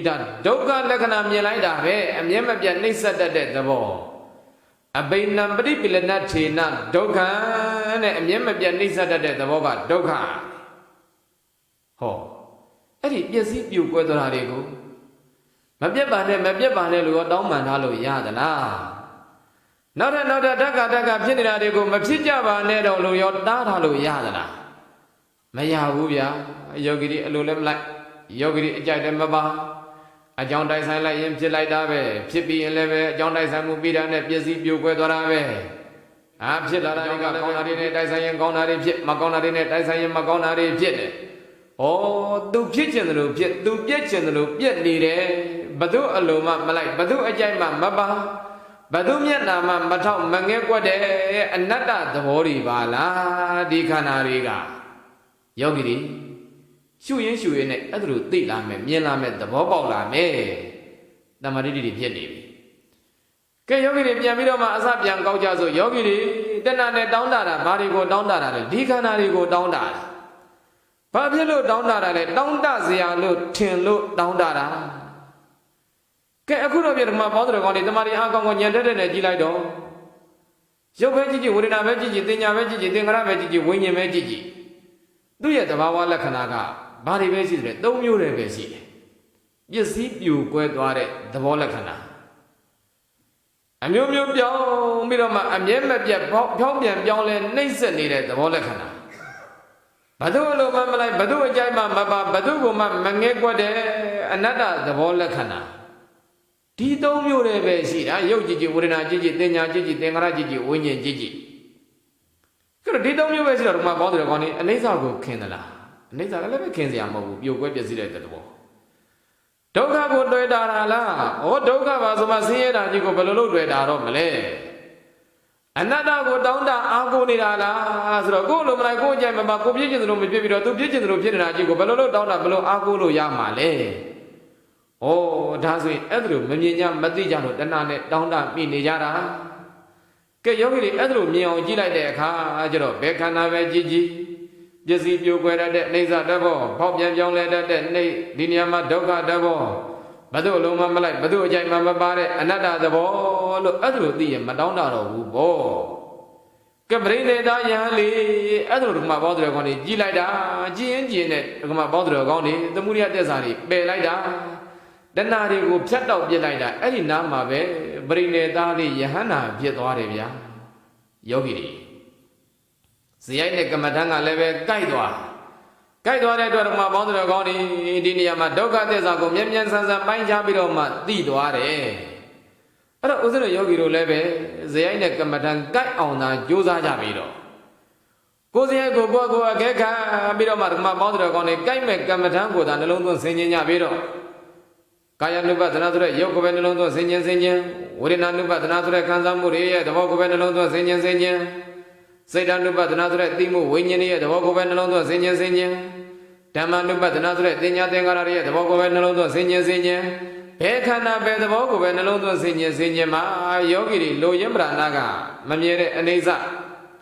ဒါဒုက္ခလက္ခဏာမြင်လိုက်တာပဲအမျက်မပြတ်နှိမ့်ဆက်တတ်တဲ့သဘောအဘိနံပရိပိလနထေနဒုက္ခနဲ့အမျက်မပြတ်နှိမ့်ဆက်တတ်တဲ့သဘောကဒုက္ခဟောအဲ့ဒီပျက်စီးပြိုကွဲသွားတာတွေကိုမပြတ်ပါနဲ့လို့ရောတောင်းပန်ထားလို့ရသလားနောက်ထပ်ဓက္ကဖြစ်နေတာတွေကိုမဖြစ်ကြပါနဲ့တော့လို့ရောတားထားလို့ရသလားမရဘူးဗျာယောဂီတွေအလိုလည်းမလိုက်ယောဂီတွေအကြိုက်လည်းမပါအကြောင်းတိုက်ဆိုင်လိုက်ရင်ဖြစ်လိုက်တာပဲဖြစ်ပြီးရင်လည်းပဲအကြောင်းတိုက်ဆိုင်မှုပြီးတာနဲ့ပျက်စီးပြိုကွဲသွားတာပဲဖြစ်လာတာကကောင်းတာတွေနဲ့တိုက်ဆိုင်ရင်ကောင်းတာတွေဖြစ်မကောင်းတာတွေနဲ့တိုက်ဆိုင်ရင်မကောင်းတာတွေဖြစ်တယ်ဩသူဖြစ်ခြင်းလို့ဖြစ်သူပြက်ခြင်းလို့ပြက်နေတယ်ဘသူအလိုမှမလိုက်ဘသူအကြိုက်မှမပါဘသူမျက်နာမှမထောက်မငဲကွက်တဲ့အနတ္တသဘောတွေပါလားဒီခန္ဓာတွေကယောဂီတွေရှုရင်နဲ့အဲ့ဒါလိုသိလာမယ်မြင်လာမယ်သဘောပေါက်လာမယ်တမာတိတွေဖြစ်နေပြီကဲယောဂီတွေပြန်ပြီးတော့မှအစပြန်ကောက်ကြဆိုယောဂီတွေတဏှာနဲ့တောင်းတတာဘာတွေကိုတောင်းတတာလဲဒီခန္ဓာတွေကိုတောင်းတတာဘာဖြစ်လို့တောင်းတတာလဲတောင်းတစရာလို့ထင်လို့တောင်းတတာကဲအခုတော့ပြဓမ္မပေါင်းတော်ကောင်းနေတမာရီအကောင်ကိုညံတဲ့နဲ့ကြည့်လိုက်တော့ရုပ်ပဲကြည့်ကြည့်ဝေဒနာပဲကြည့်ကြည့်တင်ညာပဲကြည့်ကြည့်သင်္ခါရပဲကြည့်ကြည့်ဝိညာဉ်ပဲကြည့်ကြည့်သူ့ရဲ့သဘာဝလက္ခဏာကဘာတွေပဲရှိတယ်၃မျိုးတည်းပဲရှိတယ်ပစ္စည်းပြိုကွဲသွားတဲ့သဘောလက္ခဏာအမျိုးမျိုးပြောင်းပြီးတော့မှအမြဲမပြတ်ဖြောင်းပြန်ပြောင်းလဲနှိမ့်ဆက်နေတဲ့သဘောလက္ခဏာဘသူအလိုမှမလိုက်ဘသူအကြိုက်မှမပါဘသူကမှမငဲကွက်တဲ့အနတ္တသဘောလက္ခဏာဒီ၃မျိုးတည်းပဲရှိတာရုပ်ကြည့်ကြည့်ဝေဒနာကြည့်ကြည့်တင်ညာကြည့်ကြည့်သင်္ခါရကြည့်ကြည့်ဝိညာဉ်ကြည့်ကြည့်အဲ့တော့ဒီ၃မျိုးပဲရှိတော့ဓမ္မပေါင်းတယ်ကောင်းနေအနိစ္စကိုခင်သလားအနိစ္စလည်းပဲခင်စရာမဟုတ်ဘူးပြိုကွဲပျက်စီးတဲ့သဘောဒုက္ခကိုတွေ့တာလားဟောဒုက္ခပါဆိုမှဆင်းရဲတာကြီးကိုဘယ်လိုလုပ်တွေ့တာတော့မလဲအနတ္တကိုတောင်းတအားကိုနေတာလားဆိုတော့ကိုယ်လိုမလိုက်ကိုယ်ကြိုက်မပါကိုပြည့်ကျင်သလိုမပြည့်ပြီးတော့သူပြည့်ကျင်သလိုဖြစ်နေတာကြီးကိုဘယ်လိုလုပ်တောင်းတဘယ်လိုအားကိုလို့ရမှာလဲဩဒါဆိုရင်အဲ့ဒါလိုမမြင်ကြမသိကြလို့တဏှာနဲ့တောင်းတမိနေကြတာကဲယောဂီတွေအဲ့ဒါလိုမြင်အောင်ကြည့်လိုက်တဲ့အခါကျတော့ဘယ်ခန္ဓာပဲကြည့်ကြည့်ပစ္စည်းပြိုကွဲတတ်တဲ့အိဋ္ဌတဘောဖောက်ပြန်ပြောင်းလဲတတ်တဲ့နှိပ်ဒီနေရာမှာဒုက္ခတဘောဘသူအလုံးမမလိုက်ဘသူအကြိုက်မှမပါတဲ့အနတ္တသဘောလို့အဲ့ဒါလိုသိရင်မတောင်းတတော့ဘူးပေါ့ကပရိနေသားယဟန်လေအဲ့ဒါလိုဓမ္မပေါင်းတော်ကောင်းနေကြည်လိုက်တာကြည်ရင်ကြည်နဲ့ဓမ္မပေါင်းတော်ကောင်းနေသမှုရိယတက်စာတွေပယ်လိုက်တာတဏှာတွေကိုဖြတ်တောက်ပြစ်လိုက်တာအဲ့ဒီနားမှာပဲပရိနေသားလေးယဟန္တာဖြစ်သွားတယ်ဗျာယောဂီတွေဇယိုက်နဲ့ကမ္မထံကလည်းပဲကြိုက်သွားတဲ့အတွက်ဓမ္မပေါင်းတော်ကောင်းနေဒီနေရာမှာဒုက္ခသစ္စာကိုမြဲမြဲဆန်းဆန်းပိုင်းခြားပြီးတော့မှသိသွားတယ်အဲ့တော့ဥစ္စရယောဂီတို့လည်းပဲဇယိုက်နဲ့ကမ္မထံကြိုက်အောင်သာကြိုးစားကြပြီးတော့ကို ကိုယ်စီရဲ့ကိုအခဲခံပြီးတော့မှဓမ္မပေါင်းတော်ကောင်းနေကြိုက်မဲ့ကမ္မထံကိုသာနှလုံးသွင်းဆင်ခြင်ကြပြီးတော့ကာယ ानु ပဒနာဆိုတဲ့ရုပ်ကိုပဲနှလုံးသွင်းဆင်ခြင်ဝေဒနာ ानु ပဒနာဆိုတဲ့ခံစားမှုတွေရဲ့သဘောကိုပဲနှလုံးသွင်းဆင်ခြင်စိတ် ानु ပဒနာဆိုတဲ့သိမှုဝိညာဉ်ရဲ့သဘောကိုပဲနှလုံးသွင်းဆင်ခြင်ဓမ္မ ानु ပဒနာဆိုတဲ့တင်ညာသင်္ကာရရဲ့သဘောကိုပဲနှလုံးသွင်းဆင်ခြင်ဘယ်ခန္ဓာပဲသဘောကိုပဲနှလုံးသွင်းဆင်ခြင်မှာယောဂီတွေလိုရင်းပရာနာကမမြဲတဲ့အနေစ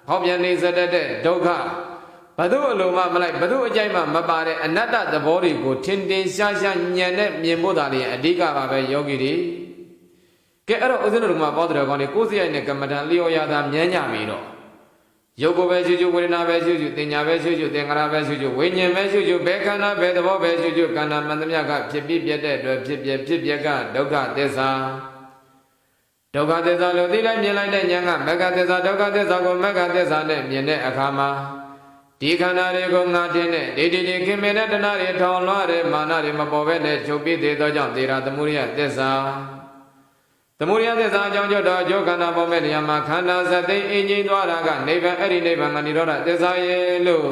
ဟောပြန်နေစတတ်တဲ့ဒုက္ခဘသူအလိုမှမလိုက်ဘသူအကြိုက်မှမပါတဲ့အနတ္တသဘောတွေကိုထင်ရှားညံနဲ့မြင်ဖို့သာလေအဓိကပါပဲယောဂီတွေကဲအဲ့တော့ဥစဉ်တို့ကပေါတော်ကောင်းတွေကိုယ်စိတ်နဲ့ကမ္မဋ္ဌာန်းလျော်ရတာမြဲညပြီတော့ရုပ်ကိုပဲရှုဝေဒနာပဲရှုတင်ညာပဲရှုသင်္ခါရပဲရှုဝိညာဉ်ပဲရှုဘယ်ခန္ဓာပဲသဘောပဲရှုခန္ဓာမှန်သမျှကဖြစ်ပြီးပြတဲ့အတွက်ဖြစ်ပြကဒုက္ခသစ္စာလို့သိလိုက်မြင်လိုက်တဲ့ဉာဏ်ကမဂ္ဂသစ္စာဒုက္ခသစ္စာကိုမဂ္ဂသစ္စာနဲ့မြင်တဲ့အခါမှာဒီခန္ဓာတွေကိုငါတင်တဲ့ဒီခင်မင်းတဲ့တဏှာတွေထောင်လွှားတဲ့မာနတွေမပေါ်ဘဲနဲ့ချုပ်ပြီးသေးသောကြောင့်သေရာသမုဒိယသစ္စာအကြောင်းကျတော့အကျိုးခန္ဓာပေါ်မဲ့နေရာမှာခန္ဓာစသိအင်းကြီးသွားတာကနိဗ္ဗာန်အဲ့ဒီနိဗ္ဗာန်ကនិရောဓသစ္စာရဲ့လို့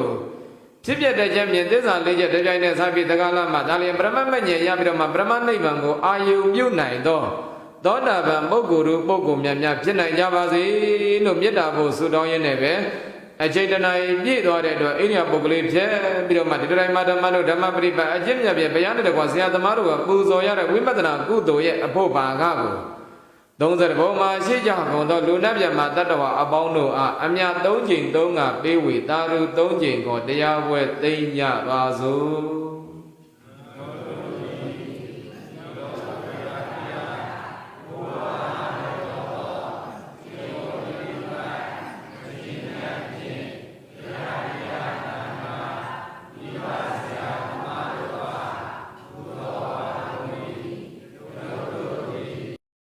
ဖြစ်ပြတဲ့ချက်မြင်သစ္စာလေးချက်တပြိုင်တည်းစပြီးတက္ကလမှာဒါလည်းပရမတ်မဉ္ဇဉ်ရပြီးတော့မှပရမတ်နိဗ္ဗာန်ကိုအာယုပြုနိုင်တော့သောတာပန်ပုဂ္ဂိုလ်တို့ပုဂ္ဂိုလ်များဖြစ်နိုင်ကြပါစေလို့မေတ္တာဖို့ဆုတောင်းရင်းနဲ့ပဲအချိန်တနာပြည့်သွားတဲ့အတွက်အိန္ဒိယပုဂ္ဂလိဖြစ်ပြီးတော့မှဒီတိုင်းမှာဓမ္မတို့ဓမ္မပရိပတ်အကျင့်မြတ်ပြဘုရားနဲ့တကွာဆရာသမားတို့ကပူဇော်ရတဲ့ဝိပဿနာကုသိုလ်ရဲ့အဖို့ဘာကကို30ဘုံမှာရှိကြကုန်သောလူနတ်မြတ်မှာတတ္တဝါအပေါင်းတို့အားအမြတ်3 ကြိမ် 3 ကပေးဝေတာရု3 ကြိမ်ကိုတရားပွဲသိမ့်ကြပါစို့